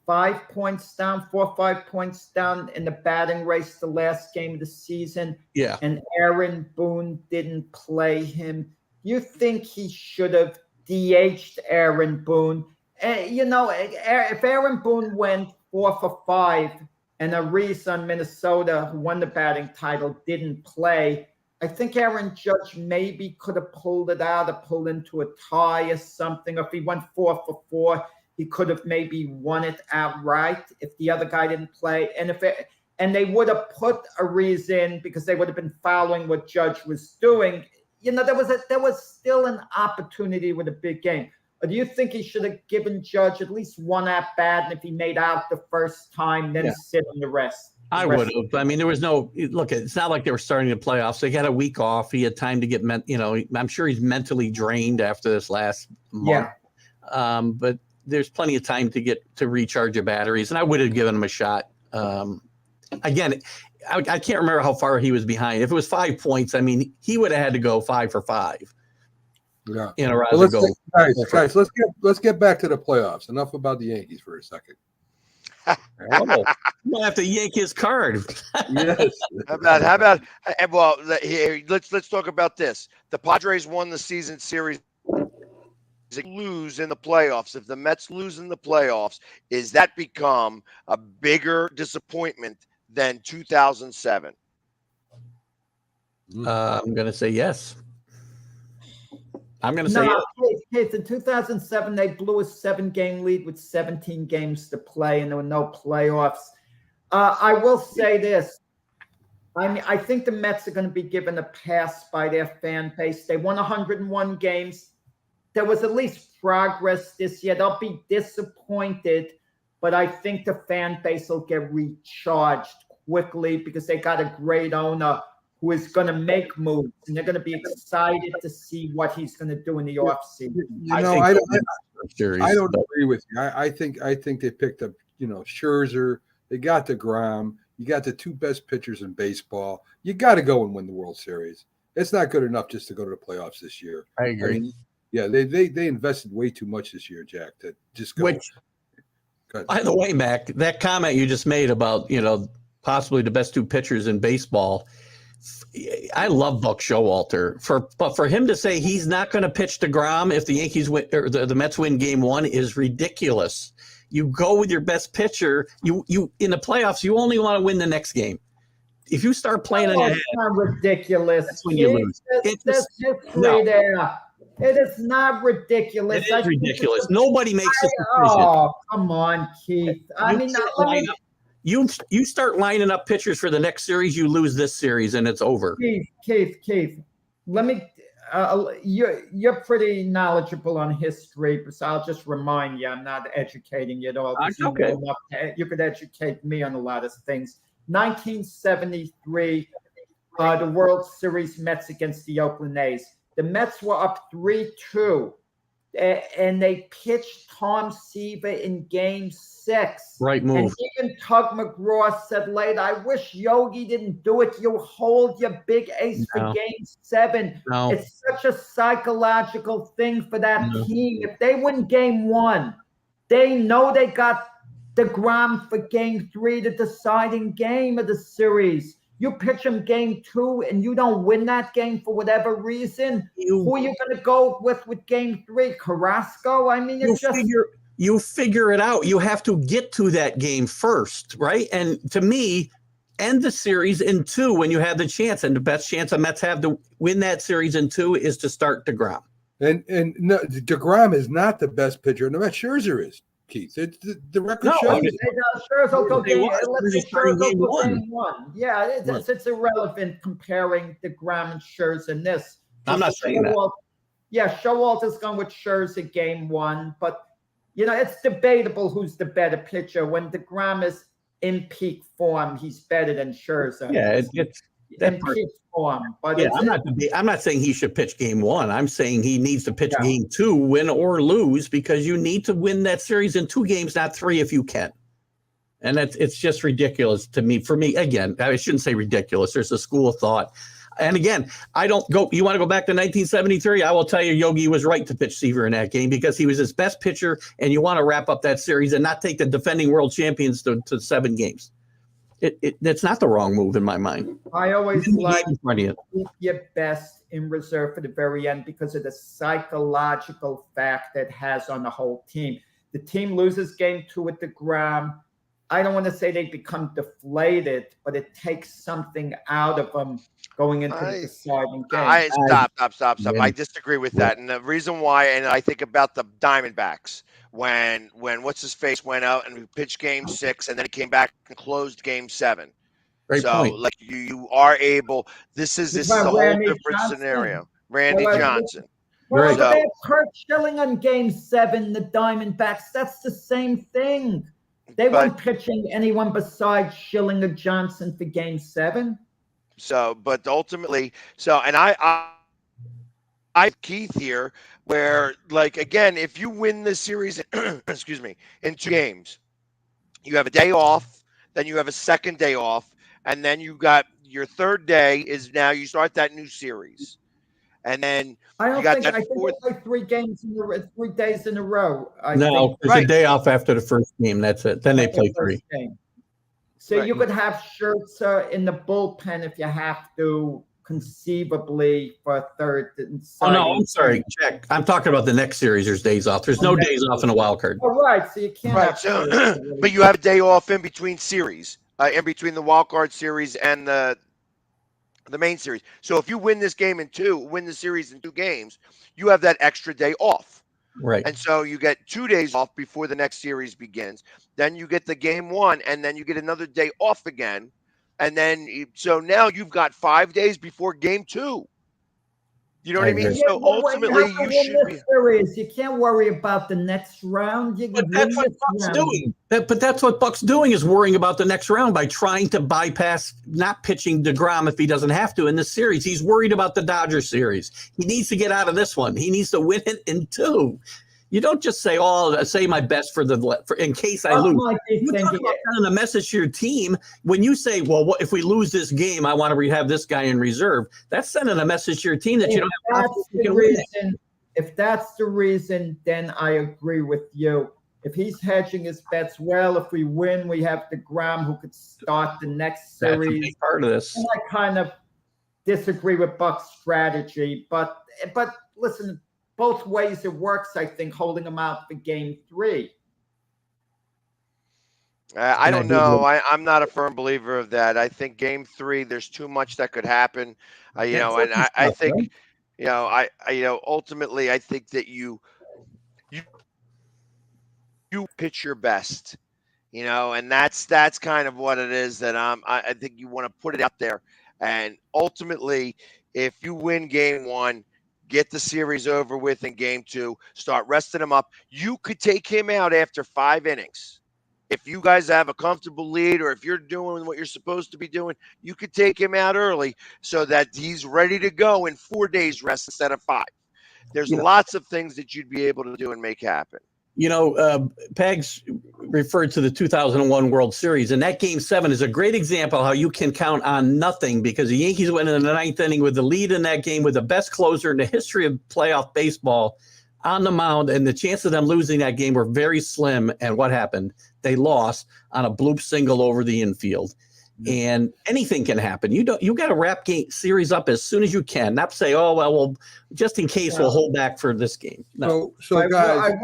5 points down, 4 or 5 points down in the batting race the last game of the season. Yeah. And Aaron Boone didn't play him. You think he should have DH'd Aaron Boone? If Aaron Boone went 4 for 5 and Ariz on Minnesota, who won the batting title, didn't play, I think Aaron Judge maybe could have pulled it out or pulled into a tie or something. If he went 4 for 4, he could have maybe won it outright if the other guy didn't play. And they would have put Ariz in because they would have been following what Judge was doing. There was still an opportunity with a big game. Or do you think he should have given Judge at least one at bat, and if he made out the first time, then sit on the rest? I would have. I mean, there was no look. It's not like they were starting the playoffs. They got a week off. He had time to get I'm sure he's mentally drained after this last month. Yeah. But there's plenty of time to recharge your batteries, and I would have given him a shot. Again, I can't remember how far he was behind. If it was 5 points, I mean, he would have had to go 5 for 5. Yeah. Guys, let's get back to the playoffs. Enough about the Yankees for a second. I'm gonna have to yank his card. Yes. How about? Well, here, let's talk about this. The Padres won the season series. Lose in the playoffs. If the Mets lose in the playoffs, is that become a bigger disappointment than 2007? I'm going to say yes. I'm going to say yes. In 2007, they blew a 7-game lead with 17 games to play, and there were no playoffs. I will say this. I think the Mets are going to be given a pass by their fan base. They won 101 games. There was at least progress this year. They'll be disappointed, but I think the fan base will get recharged quickly because they got a great owner who is going to make moves, and they're going to be excited to see what he's going to do in the offseason. I don't agree with you. I think they picked up, Scherzer, They got DeGrom. You got the two best pitchers in baseball. You got to go and win the World Series. It's not good enough just to go to the playoffs this year. I agree. Yeah, they invested way too much this year, Jack, to just go. By the way, Mac, that comment you just made about, possibly the best two pitchers in baseball, I love Buck Showalter. But for him to say he's not going to pitch DeGrom if the Yankees win or the Mets win Game 1 is ridiculous. You go with your best pitcher. You in the playoffs, you only want to win the next game. If you start playing in it's not ridiculous. That's when you lose. There's history there. It is not ridiculous. It is ridiculous. Nobody makes this decision. Oh, come on, Keith. You start lining up pitchers for the next series, you lose this series, and it's over. Keith. Let me. You're pretty knowledgeable on history, so I'll just remind you. I'm not educating you at all. Okay. You could educate me on a lot of things. 1973, the World Series Mets against the Oakland A's. The Mets were up 3-2, and they pitched Tom Seaver in Game 6. Right move. And even Tug McGraw said late, I wish Yogi didn't do it. You hold your big ace for Game 7. No. It's such a psychological thing for that team. If they win Game 1, they know they got DeGrom for Game 3, the deciding game of the series. You pitch them Game 2 and you don't win that game for whatever reason. Who are you going to go with Game 3? Carrasco? I mean, you figure it out. You have to get to that game first, right? And to me, end the series in 2 when you have the chance. And the best chance the Mets have to win that series in 2 is to start DeGrom. And no, DeGrom is not the best pitcher in the Mets. Scherzer is. Keith, it's the record shows. Scherzer will go game 1. Yeah, it's irrelevant comparing DeGrom and Scherzer in this. I'm not saying that. Yeah, Showalter's gone with Scherzer Game 1, but it's debatable who's the better pitcher. When DeGrom is in peak form, he's better than Scherzer. Yeah, it's in peak form. But yeah, I'm not saying he should pitch Game 1. I'm saying he needs to pitch Game 2, win or lose, because you need to win that series in 2 games, not 3 if you can. And it's just ridiculous to me. For me, again, I shouldn't say ridiculous. There's a school of thought. And again, you want to go back to 1973? I will tell you, Yogi was right to pitch Seaver in that game because he was his best pitcher, and you want to wrap up that series and not take the defending world champions to 7 games. That's not the wrong move in my mind. I always like to keep your best in reserve for the very end because of the psychological fact that it has on the whole team. The team loses Game 2 with DeGrom. I don't want to say they become deflated, but it takes something out of them going into the deciding game. Stop. Yeah. I disagree with that. And the reason why, and I think about the Diamondbacks, when what's his face went out and pitched Game 6, and then he came back and closed Game 7. Great point. Like you are able. This is a whole different scenario. Randy Johnson. Well, they had Kurt Schilling on Game 7. The Diamondbacks. That's the same thing. They weren't pitching anyone besides Schilling or Johnson for Game 7. But ultimately, and I Keith here, where again, if you win this series, excuse me, in 2 games, you have a day off, then you have a second day off, and then you got your third day is now you start that new series, and then I think they play 3 games 3 days in a row. There's a day off after the first game. That's it. Then they play 3. So you could have Scherzer in the bullpen if you have to, conceivably, for a third. Oh, no, I'm sorry, Jack. I'm talking about the next series. There's days off. There's no days off in a wild card. Oh, right. So you can't have but you have a day off in between series, in between the wild card series and the main series. So if you win this game win the series in 2 games, you have that extra day off. Right. And so you get 2 days off before the next series begins. Then you get the Game 1, and then you get another day off again. And then, so now you've got 5 days before Game 2. You know what I mean? So ultimately, you should be. Series. You can't worry about the next round. But that's what Buck's doing. But that's what Buck's doing, is worrying about the next round by trying to bypass not pitching DeGrom if he doesn't have to in this series. He's worried about the Dodgers series. He needs to get out of this one. He needs to win it in 2. You don't just say, "Oh, say my best for in case I lose." You talk about sending a message to your team when you say, "Well, if we lose this game, I want to have this guy in reserve." That's sending a message to your team that you don't have confidence you can win. If that's the reason, then I agree with you. If he's hedging his bets well, if we win, we have DeGrom who could start the next series. That's a big part of this. And I kind of disagree with Buck's strategy, but listen, both ways it works. I think holding him out for Game 3. I don't know. I'm not a firm believer of that. I think Game 3, there's too much that could happen. I think, ultimately, I think that you pitch your best, and that's kind of what it is that I think you want to put it out there. And ultimately, if you win Game 1, get the series over with in Game 2, start resting him up. You could take him out after 5 innings. If you guys have a comfortable lead, or if you're doing what you're supposed to be doing, you could take him out early so that he's ready to go in 4 days rest instead of 5. There's lots of things that you'd be able to do and make happen. Pegs referred to the 2001 World Series, and that Game 7 is a great example how you can count on nothing, because the Yankees went in the 9th inning with the lead in that game with the best closer in the history of playoff baseball on the mound, and the chance of them losing that game were very slim. And what happened? They lost on a bloop single over the infield. And anything can happen. You got to wrap series up as soon as you can. Not say, "Oh well, just in case we'll hold back for this game." No. So guys,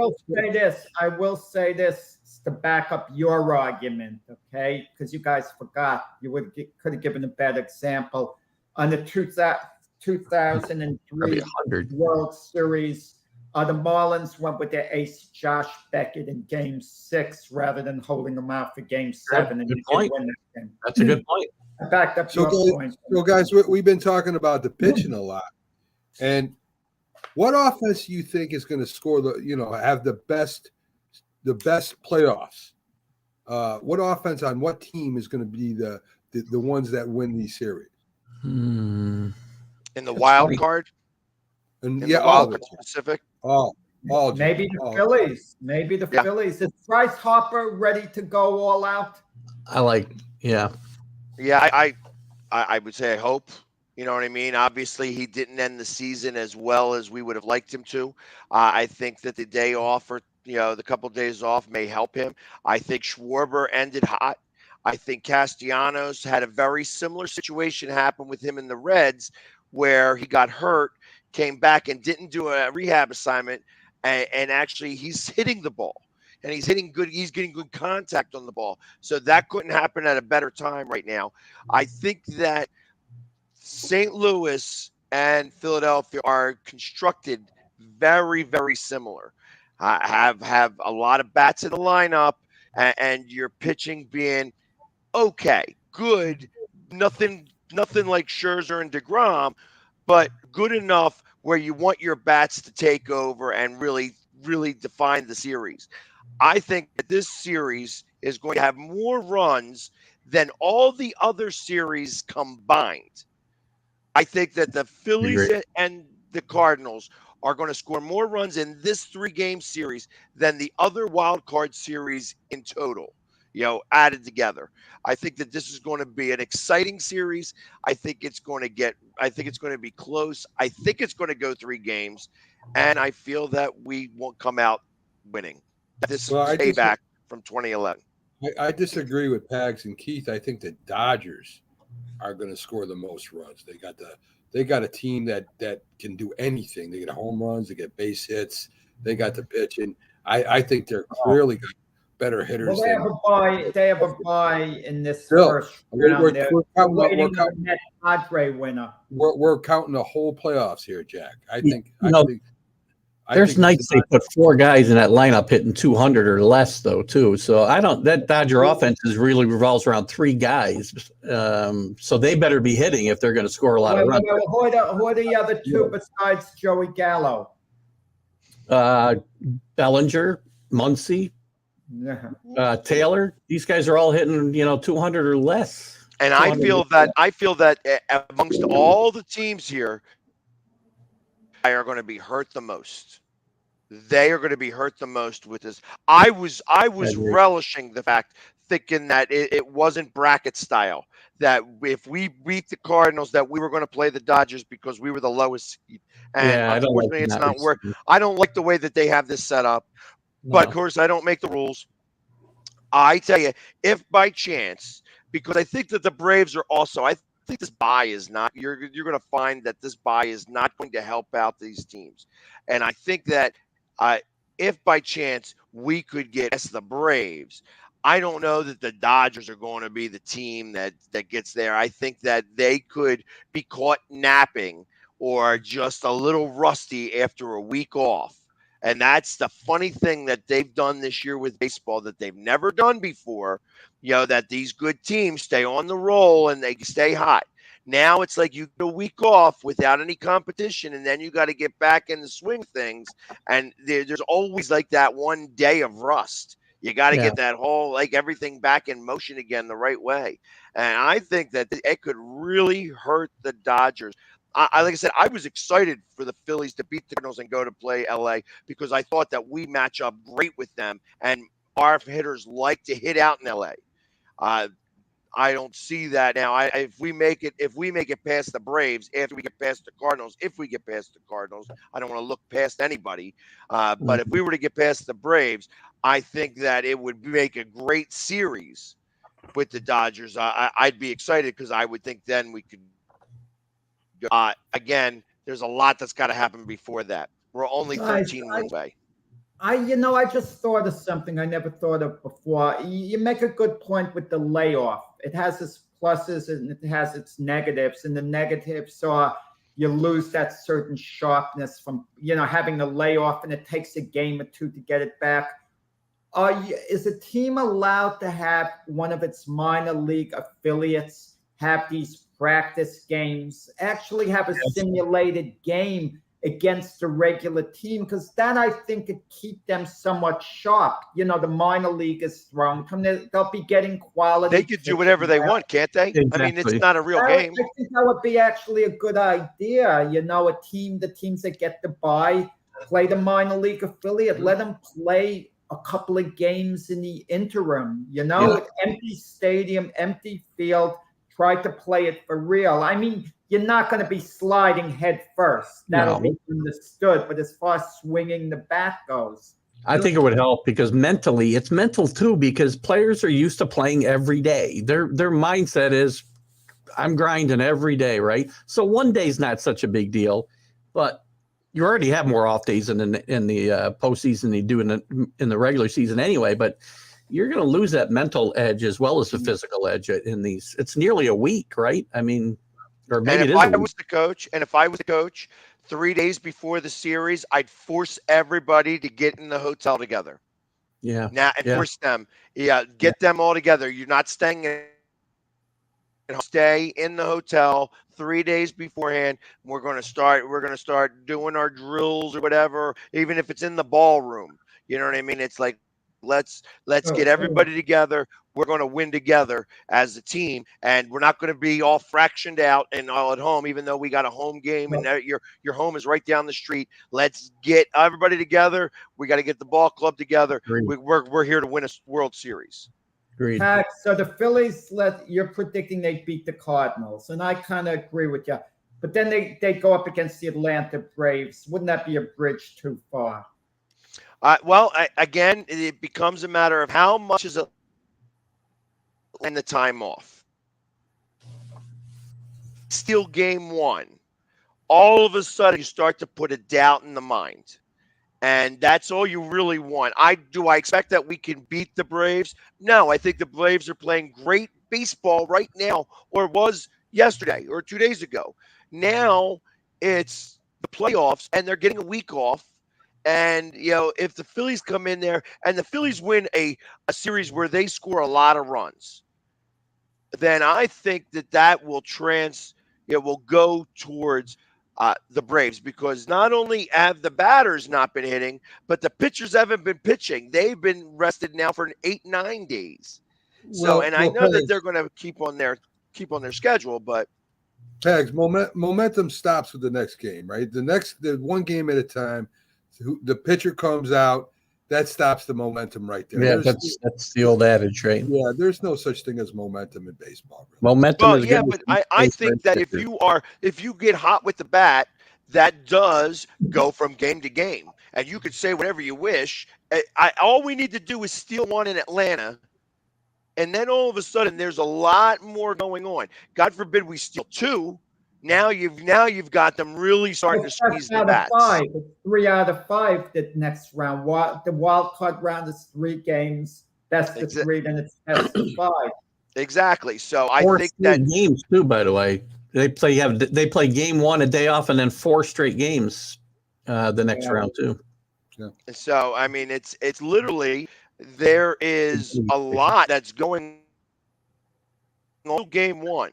I will say this to back up your argument, okay? Because you guys forgot. You could have given a better example on the 2003 World Series. The Marlins went with their ace Josh Beckett in Game 6 rather than holding him out for Game 7. That's a good point. That's a good point. I backed up your point. So, guys, we've been talking about the pitching a lot, and what offense do you think is going to score have the best playoffs? What offense on what team is going to be the ones that win these series? In the wild card. And all of it specific. Maybe the Phillies. Maybe the Phillies. Is Bryce Harper ready to go all out? Yeah, I would say I hope. You know what I mean? Obviously, he didn't end the season as well as we would have liked him to. I think that the day off, or the couple of days off, may help him. I think Schwarber ended hot. I think Castellanos had a very similar situation happen with him in the Reds, where he got hurt, came back and didn't do a rehab assignment, and actually he's hitting the ball, and he's getting good contact on the ball. So that couldn't happen at a better time right now. I think that St. Louis and Philadelphia are constructed very, very similar. Have a lot of bats in the lineup, and your pitching being okay, good, nothing like Scherzer and DeGrom, but good enough where you want your bats to take over and really, really define the series. I think that this series is going to have more runs than all the other series combined. I think that the Phillies and the Cardinals are going to score more runs in this 3-game series than the other wild card series in total, added together. I think that this is going to be an exciting series. I think it's going to be close. I think it's going to go 3 games, and I feel that we won't come out winning. This is payback from 2011. I disagree with Pags and Keith. I think the Dodgers are going to score the most runs. They got a team that can do anything. They get home runs, they get base hits, they got the pitching. I think they're clearly got better hitters. Well, they have a bye in this first round. We're counting the Padre winner. We're counting the whole playoffs here, Jack. There's nights they put 4 guys in that lineup hitting 200 or less, though, too. So that Dodger offense really revolves around 3 guys. So they better be hitting if they're going to score a lot of runs. Who are the other 2 besides Joey Gallo? Bellinger, Muncy, Taylor. These guys are all hitting 200 or less. And I feel that amongst all the teams here, are going to be hurt the most. they are going to be hurt the most with this. I was relishing the fact, thinking that it wasn't bracket style, that if we beat the Cardinals, that we were going to play the Dodgers because we were the lowest seed. And Yeah, I don't like unfortunately, it's that not work. I don't like the way that they have this set up. But of course, I don't make the rules. I tell you, if by chance, because I think that the Braves are also, I think this bye is not, you're going to find that this bye is not going to help out these teams. And I think that if by chance we could get past the Braves, I don't know that the Dodgers are going to be the team that gets there. I think that they could be caught napping or just a little rusty after a week off. And that's the funny thing that they've done this year with baseball that they've never done before, that these good teams stay on the roll and they stay hot. Now it's like you get a week off without any competition, and then you got to get back in the swing of things. And there's always like that one day of rust. You got to get that whole, like, everything back in motion again the right way. And I think that it could really hurt the Dodgers. Like I said, I was excited for the Phillies to beat the Cardinals and go to play LA because I thought that we match up great with them, and our hitters like to hit out in LA. I don't see that now. If we make it past the Braves, after we get past the Cardinals, I don't want to look past anybody. But if we were to get past the Braves, I think that it would make a great series with the Dodgers. I'd be excited because I would think then we could. Again, there's a lot that's got to happen before that. We're only 13 wins away. I just thought of something I never thought of before. You make a good point with the layoff. It has its pluses and it has its negatives. And the negatives are you lose that certain sharpness from, having the layoff, and it takes a game or two to get it back. Is a team allowed to have one of its minor league affiliates have these practice games, actually have a simulated game against the regular team? Because that, I think, could keep them somewhat sharp. The minor league is strong. They'll be getting quality. They could do whatever they want, can't they? Exactly. I mean, it's not a real game. I think that would be actually a good idea. The teams that get the bye, play the minor league affiliate, let them play a couple of games in the interim. Empty stadium, empty field. Try to play it for real. I mean, you're not going to be sliding head first. That'll be understood. But as far as swinging the bat goes, I think it would help because mentally, it's mental too, because players are used to playing every day. Their mindset is, I'm grinding every day, right? So one day's not such a big deal, but you already have more off days in the postseason than you do in the regular season anyway. But you're going to lose that mental edge as well as the physical edge in these. It's nearly a week, right? I mean, or maybe if I was the coach, 3 days before the series, I'd force everybody to get in the hotel together. Yeah. Force them. Get them all together. You're not staying in. Stay in the hotel 3 days beforehand. We're going to start doing our drills or whatever, even if it's in the ballroom. You know what I mean? It's like, let's get everybody together. We're going to win together as a team, and we're not going to be all fractioned out and all at home, even though we got a home game and your home is right down the street. Let's get everybody together. We got to get the ball club together. We're here to win a World Series. Agreed. So the Phillies, you're predicting they beat the Cardinals, and I kind of agree with you. But then they go up against the Atlanta Braves. Wouldn't that be a bridge too far? Again, it becomes a matter of how much is it and the time off. Still game one. All of a sudden, you start to put a doubt in the mind. And that's all you really want. Do I expect that we can beat the Braves? No, I think the Braves are playing great baseball right now, or was yesterday or 2 days ago. Now it's the playoffs, and they're getting a week off. And, if the Phillies come in there and the Phillies win a series where they score a lot of runs, then I think that will go towards the Braves, because not only have the batters not been hitting, but the pitchers haven't been pitching. They've been rested now for 8-9 days. I know that they're going to keep on their schedule, but Tags, momentum stops with the next game, right? The one game at a time. the pitcher comes out, that stops the momentum right there. Yeah, that's the old adage, right? Yeah, there's no such thing as momentum in baseball. Really. Momentum Well, is yeah, good. but I think that if you get hot with the bat, that does go from game to game, and you could say whatever you wish. All we need to do is steal one in Atlanta, and then all of a sudden there's a lot more going on. God forbid we steal two. Now you've got them really starting to squeeze the bats. It's 3 out of 5 the next round. The wild card round is 3 games, best of 3, then it's best of 5. Exactly. So I think that games too. By the way, they play game 1 a day off, and then 4 straight games the next round too. Yeah. So I mean, it's literally there is a lot that's going on game 1.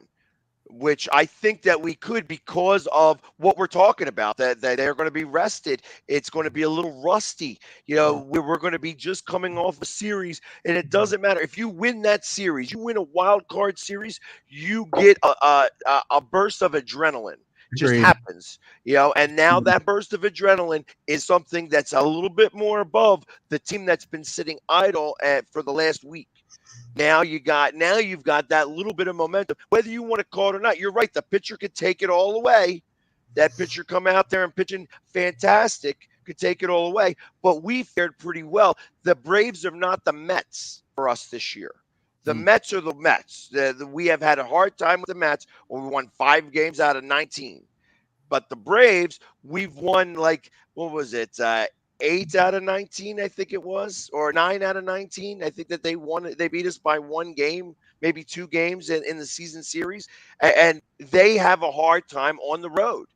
Which I think that we could, because of what we're talking about, that they're going to be rested. It's going to be a little rusty. You know, we're going to be just coming off a series, and it doesn't matter. If you win that series, you win a wild card series, you get a burst of adrenaline. Just happens, you know, and now that burst of adrenaline is something that's a little bit more above the team that's been sitting idle for the last week. Now you've got that little bit of momentum, whether you want to call it or not. You're right. The pitcher could take it all away. That pitcher come out there and pitching fantastic could take it all away. But we fared pretty well. The Braves are not the Mets for us this year. The Mets are the Mets. We have had a hard time with the Mets when we won 5 games out of 19. But the Braves, we've won what was it? 8 out of 19, I think it was, or 9 out of 19. I think that they won. They beat us by 1 game, maybe 2 games in the season series. And they have a hard time on the road.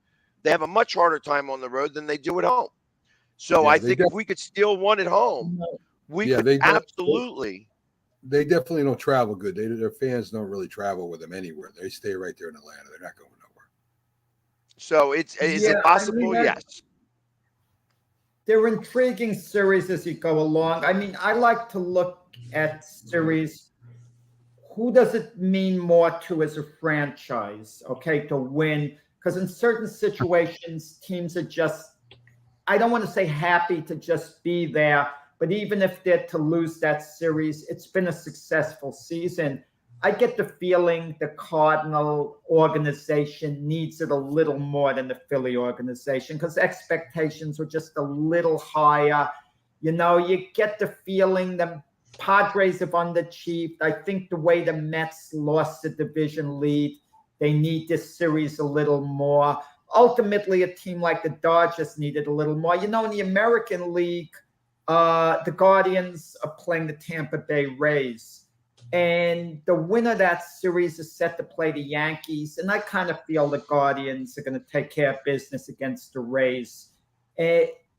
They have a much harder time on the road than they do at home. So I think if we could steal 1 at home, we could absolutely. They definitely don't travel good. Their fans don't really travel with them anywhere. They stay right there in Atlanta. They're not going nowhere. So is it possible? Yes. They're intriguing series as you go along. I mean, I like to look at series. Who does it mean more to as a franchise, to win? Because in certain situations, teams are just, I don't want to say happy to just be there, but even if they're to lose that series, it's been a successful season. I get the feeling the Cardinal organization needs it a little more than the Philly organization because expectations are just a little higher. You know, you get the feeling the Padres have underachieved. I think the way the Mets lost the division lead, they need this series a little more. Ultimately, a team like the Dodgers needed a little more. You know, in the American League, the Guardians are playing the Tampa Bay Rays. And the winner of that series is set to play the Yankees. And I kind of feel the Guardians are going to take care of business against the Rays.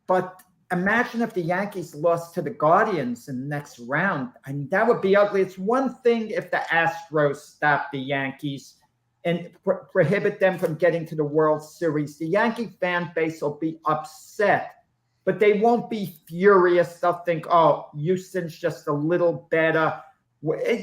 But imagine if the Yankees lost to the Guardians in the next round. I mean, that would be ugly. It's one thing if the Astros stop the Yankees and prohibit them from getting to the World Series. The Yankee fan base will be upset, but they won't be furious. They'll think, oh, Houston's just a little better.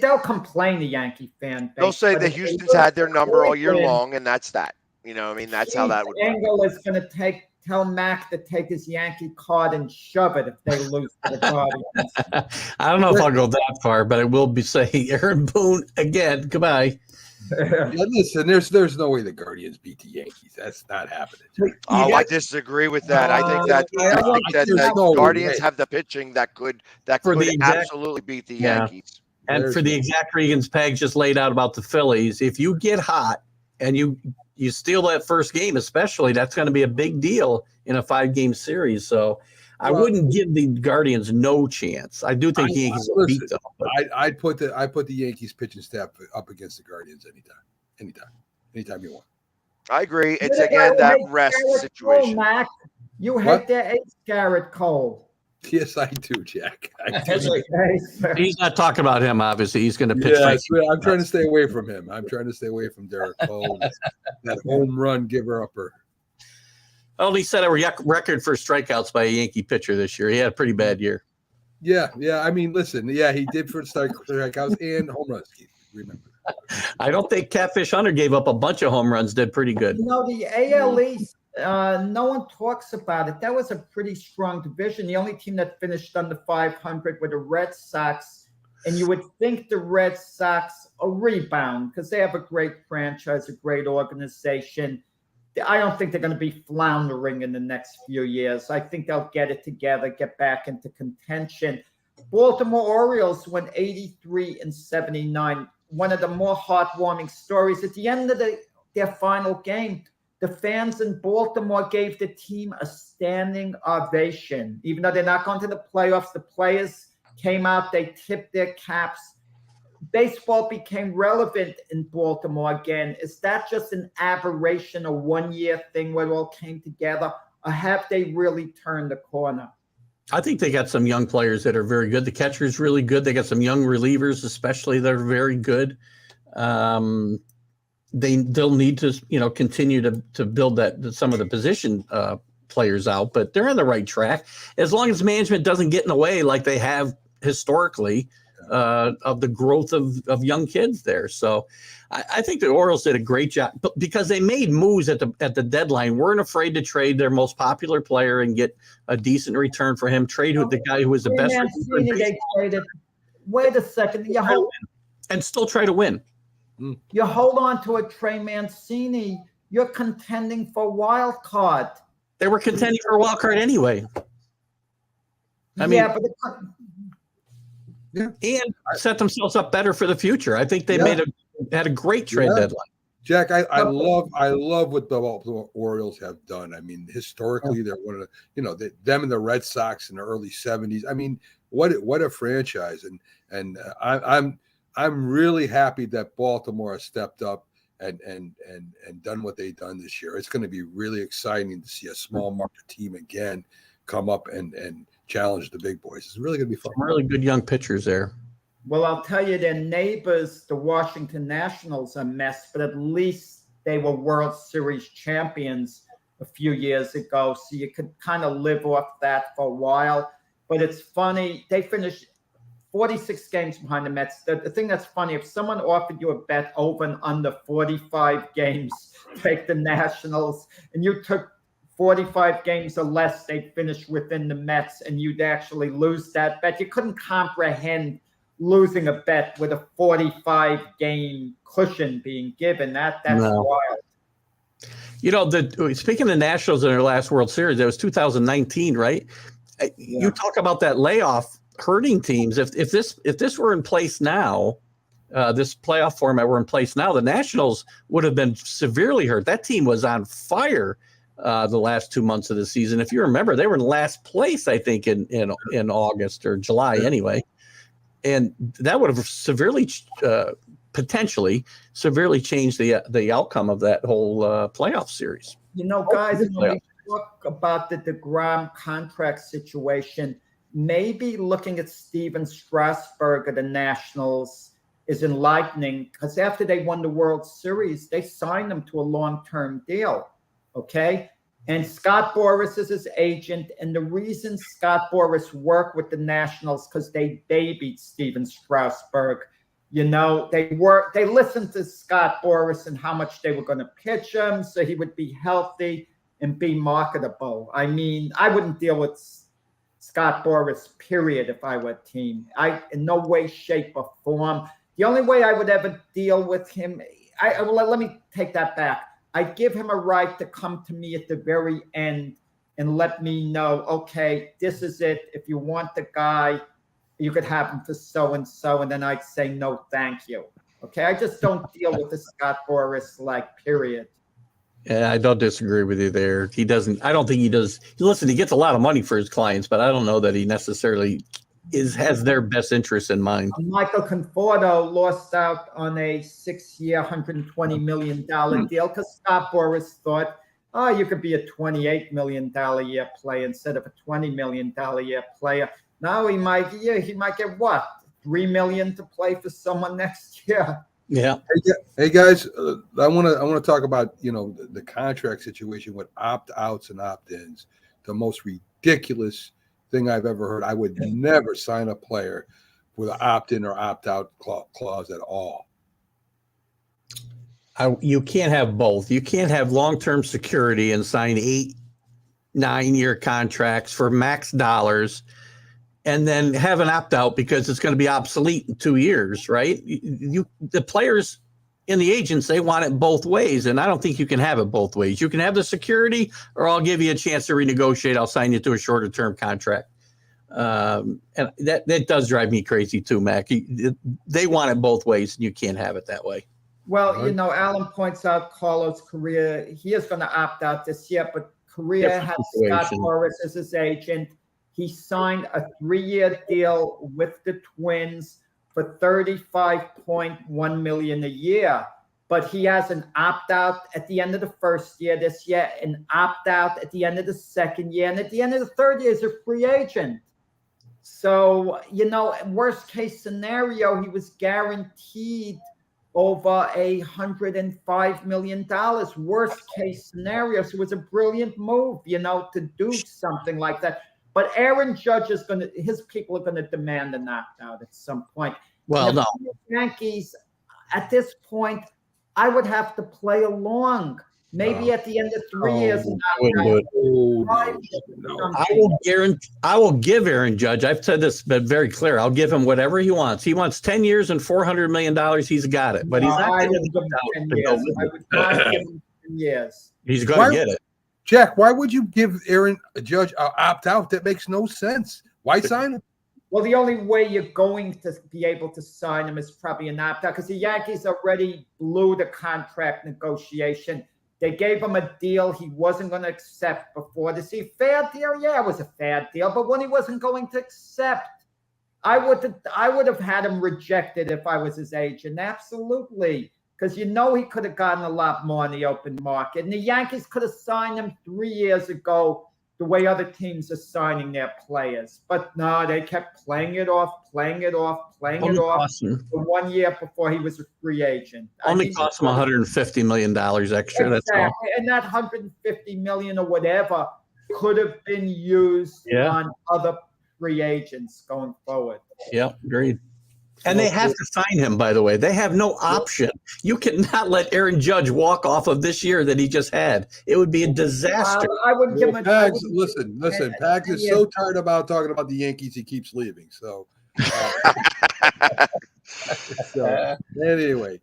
They'll complain, the Yankee fan base. They'll say that Houston's had their number all year long, and that's that. You know, I mean, that's how that would work. Engle is going to tell Mac to take his Yankee card and shove it if they lose to the Guardians. I don't know if I'll go that far, but I will be saying Aaron Boone again. Goodbye. Listen, there's no way the Guardians beat the Yankees. That's not happening. I disagree with that. I think that the Guardians have the pitching that could absolutely beat the Yankees. And for the exact reasons Peg just laid out about the Phillies, if you get hot and you steal that first game, especially, that's going to be a big deal in a 5-game series. So I wouldn't give the Guardians no chance. I do think the Yankees will beat them. I'd put the Yankees pitching staff up against the Guardians anytime you want. I agree. It's again that rest situation. Mac. You hate their ace, Garrett Cole. Yes, I do, Jack. He's not talking about him, obviously. He's going to pitch. Yeah, I'm trying to stay away from him. I'm trying to stay away from Derek Cole, that home run giver-upper. Well, he set a record for strikeouts by a Yankee pitcher this year. He had a pretty bad year. Yeah. I mean, listen. Yeah, he did for strikeouts and home runs. Remember. I don't think Catfish Hunter gave up a bunch of home runs. Did pretty good. You know, the AL East No one talks about it. That was a pretty strong division. The only team that finished under 500 were the Red Sox. And you would think the Red Sox a rebound because they have a great franchise, a great organization. I don't think they're going to be floundering in the next few years. I think they'll get it together, get back into contention. Baltimore Orioles went 83-79. One of the more heartwarming stories. At the end of their final game, the fans in Baltimore gave the team a standing ovation. Even though they're not going to the playoffs, the players came out, they tipped their caps. Baseball became relevant in Baltimore again. Is that just an aberration, a one-year thing where it all came together, or have they really turned the corner? I think they got some young players that are very good. The catcher is really good. They got some young relievers, especially, that are very good. They'll need to, continue to build some of the position players out, but they're on the right track as long as management doesn't get in the way like they have historically of the growth of young kids there. So I think the Orioles did a great job because they made moves at the deadline, weren't afraid to trade their most popular player and get a decent return for him, trade with the guy who was the best. They traded. Wait a second. And still try to win. You hold on to a Trey Mancini, you're contending for wild card. They were contending for a wild card anyway. And set themselves up better for the future. I think they had a great trade deadline. Jack, I love what the Baltimore Orioles have done. I mean, historically, they're one of the, them and the Red Sox in the early '70s. I mean, what a franchise! And I'm really happy that Baltimore has stepped up and done what they've done this year. It's going to be really exciting to see a small market team again come up and challenge the big boys. It's really going to be fun. Some really good young pitchers there. Well, I'll tell you, their neighbors, the Washington Nationals, are a mess, but at least they were World Series champions a few years ago, so you could kind of live off that for a while. But it's funny, they finished 46 games behind the Mets. The thing that's funny, if someone offered you a bet over and under 45 games, take the Nationals, and you took 45 games or less, they'd finish within the Mets, and you'd actually lose that bet. You couldn't comprehend losing a bet with a 45-game cushion being given. That's wild. Speaking of Nationals in their last World Series, that was 2019, right? Yeah. You talk about that layoff hurting teams. If this were in place now, this playoff format were in place now, the Nationals would have been severely hurt. That team was on fire the last 2 months of the season. If you remember, they were in last place, I think, in August or July anyway. And that would have potentially severely changed the outcome of that whole playoff series. Guys, when we talk about the DeGrom contract situation, maybe looking at Steven Strasburg of the Nationals is enlightening, because after they won the World Series, they signed him to a long-term deal, okay? And Scott Boras is his agent, and the reason Scott Boras worked with the Nationals because they babied Steven Strasburg. They listened to Scott Boras and how much they were going to pitch him so he would be healthy and be marketable. I mean, I wouldn't deal with Scott Boras, period, if I were a team. In no way, shape, or form. The only way I would ever deal with him, let me take that back. I'd give him a right to come to me at the very end and let me know, okay, this is it. If you want the guy, you could have him for so-and-so, and then I'd say, no, thank you. Okay, I just don't deal with the Scott Boras, period. Yeah, I don't disagree with you there. I don't think he does. Listen, he gets a lot of money for his clients, but I don't know that he necessarily has their best interest in mind. Michael Conforto lost out on a 6-year, $120 million deal because Scott Boras thought, you could be a $28 million a year player instead of a $20 million a year player. Now he might get what? $3 million to play for someone next year. Yeah. Hey guys, I want to talk about the contract situation with opt-outs and opt-ins. The most ridiculous thing I've ever heard. I would never sign a player with an opt-in or opt-out clause at all. You can't have both. You can't have long-term security and sign 8-9-year contracts for max dollars and then have an opt-out because it's going to be obsolete in 2 years, right? The players and the agents, they want it both ways, and I don't think you can have it both ways. You can have the security, or I'll give you a chance to renegotiate. I'll sign you to a shorter-term contract. And that does drive me crazy too, Mac. They want it both ways, and you can't have it that way. Well, Alan points out Carlos Correa. He is going to opt out this year, but Correa has Scott Boras as his agent. He signed a 3-year deal with the Twins for $35.1 million a year. But he has an opt-out at the end of the first year this year, an opt-out at the end of the second year, and at the end of the third year is a free agent. So, worst case scenario, he was guaranteed over $105 million. Worst case scenario. So it was a brilliant move, to do something like that. But Aaron Judge his people are going to demand an opt-out at some point. Well, no. Yankees, at this point, I would have to play along. Maybe at the end of 3 years. I will give Aaron Judge. I've said this, but very clear. I'll give him whatever he wants. He wants 10 years and $400 million. He's got it, but he's not going to give him 10 years. I would not give him 10 years. He's going to get it. Jack, why would you give Aaron Judge an opt-out? That makes no sense. Why sign him? Well, the only way you're going to be able to sign him is probably an opt-out because the Yankees already blew the contract negotiation. They gave him a deal he wasn't going to accept before the season. Fair deal? Yeah, it was a fair deal. But when he wasn't going to accept, I would have had him rejected if I was his agent. Absolutely. Because he could have gotten a lot more in the open market. And the Yankees could have signed him 3 years ago the way other teams are signing their players. But no, they kept playing it off for 1 year before he was a free agent. Only cost him $150 million extra. Exactly. That's all. And that $150 million or whatever could have been used on other free agents going forward. Yeah, agreed. And they have to sign him, by the way. They have no option. You cannot let Aaron Judge walk off of this year that he just had. It would be a disaster. I wouldn't give him a Pags, listen. Pags is so tired about talking about the Yankees, he keeps leaving. So, anyway,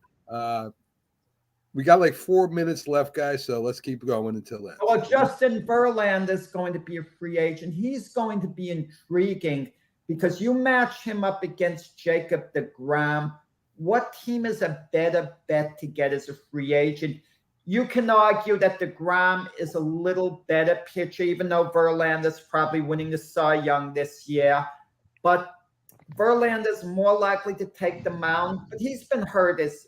we got like 4 minutes left, guys. So let's keep going until then. Well, Justin Verlander is going to be a free agent. He's going to be intriguing. Because you match him up against Jacob deGrom, what team is a better bet to get as a free agent? You can argue that deGrom is a little better pitcher, even though Verlander's probably winning the Cy Young this year. But Verlander's more likely to take the mound. But he's been hurt he's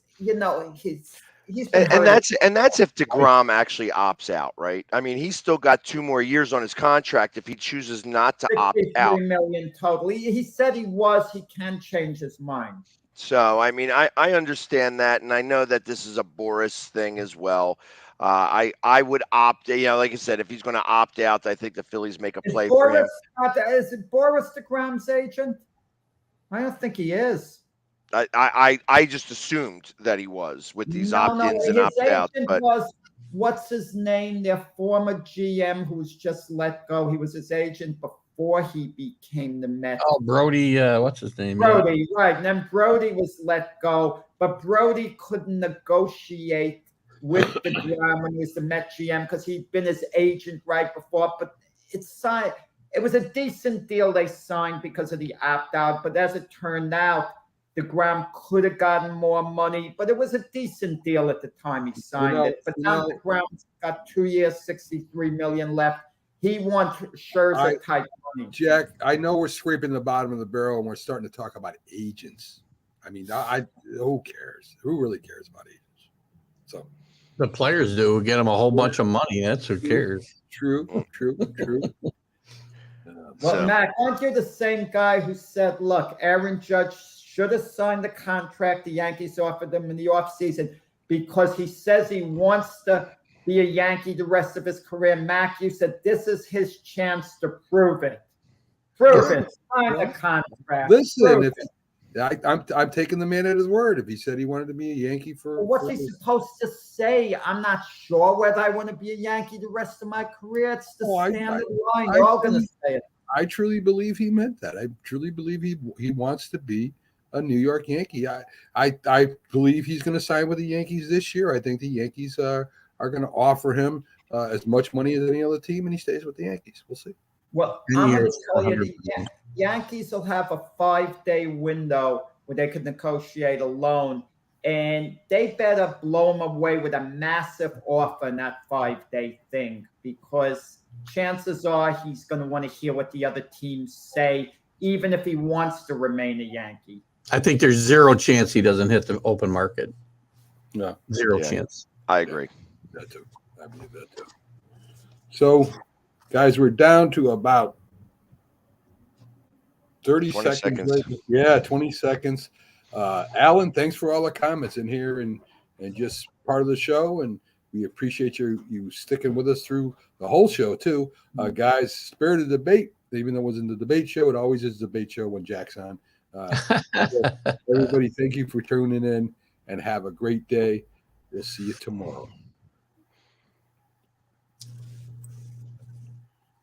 been hurt. And that's if deGrom actually opts out, right? I mean, he's still got 2 more years on his contract if he chooses not to opt out. $53 million total. He said he can change his mind. So, I mean, I understand that, and I know that this is a Boras thing as well. I would opt, like I said, if he's going to opt out, I think the Phillies make a play for him. Is it Boras deGrom's agent? I don't think he is. I just assumed that he was with these opt-ins and opt-outs. But what's his name? Their former GM who was just let go. He was his agent before he became the Mets. Oh, Brody. What's his name? Brody, right. And then Brody was let go, but Brody couldn't negotiate with deGrom when he was the Mets GM because he'd been his agent right before. But it was a decent deal they signed because of the opt-out. But as it turned out, deGrom could have gotten more money, but it was a decent deal at the time he signed it. But now deGrom's got 2 years, $63 million left. He wants Scherzer type money. Jack, I know we're scraping the bottom of the barrel and we're starting to talk about agents. I mean, who cares? Who really cares about agents? So the players do get them a whole bunch of money. That's who cares. True. Well, Mac, aren't you the same guy who said, look, Aaron Judge should have signed the contract the Yankees offered him in the offseason because he says he wants to be a Yankee the rest of his career? Mac, you said this is his chance to prove it. Sign the contract. Listen, I'm taking the man at his word. If he said he wanted to be a Yankee for what's he supposed to say? I'm not sure whether I want to be a Yankee the rest of my career. It's the standard line. They're all going to say it. I truly believe he meant that. I truly believe he wants to be a New York Yankee. I believe he's going to sign with the Yankees this year. I think the Yankees are going to offer him as much money as any other team, and he stays with the Yankees. We'll see. Well, I'm going to tell you, the Yankees will have a 5-day window where they can negotiate a loan, and they better blow him away with a massive offer in that 5-day thing, because chances are he's going to want to hear what the other teams say, even if he wants to remain a Yankee. I think there's zero chance he doesn't hit the open market. No, zero chance. I agree. That too. I believe that too. So, guys, we're down to about 30 seconds. Yeah, 20 seconds. Alan, thanks for all the comments in here and just part of the show. And we appreciate you sticking with us through the whole show, too. Guys, Spirited Debate, even though it wasn't the debate show, it always is a debate show when Jack's on. Everybody, thank you for tuning in and have a great day. We'll see you tomorrow.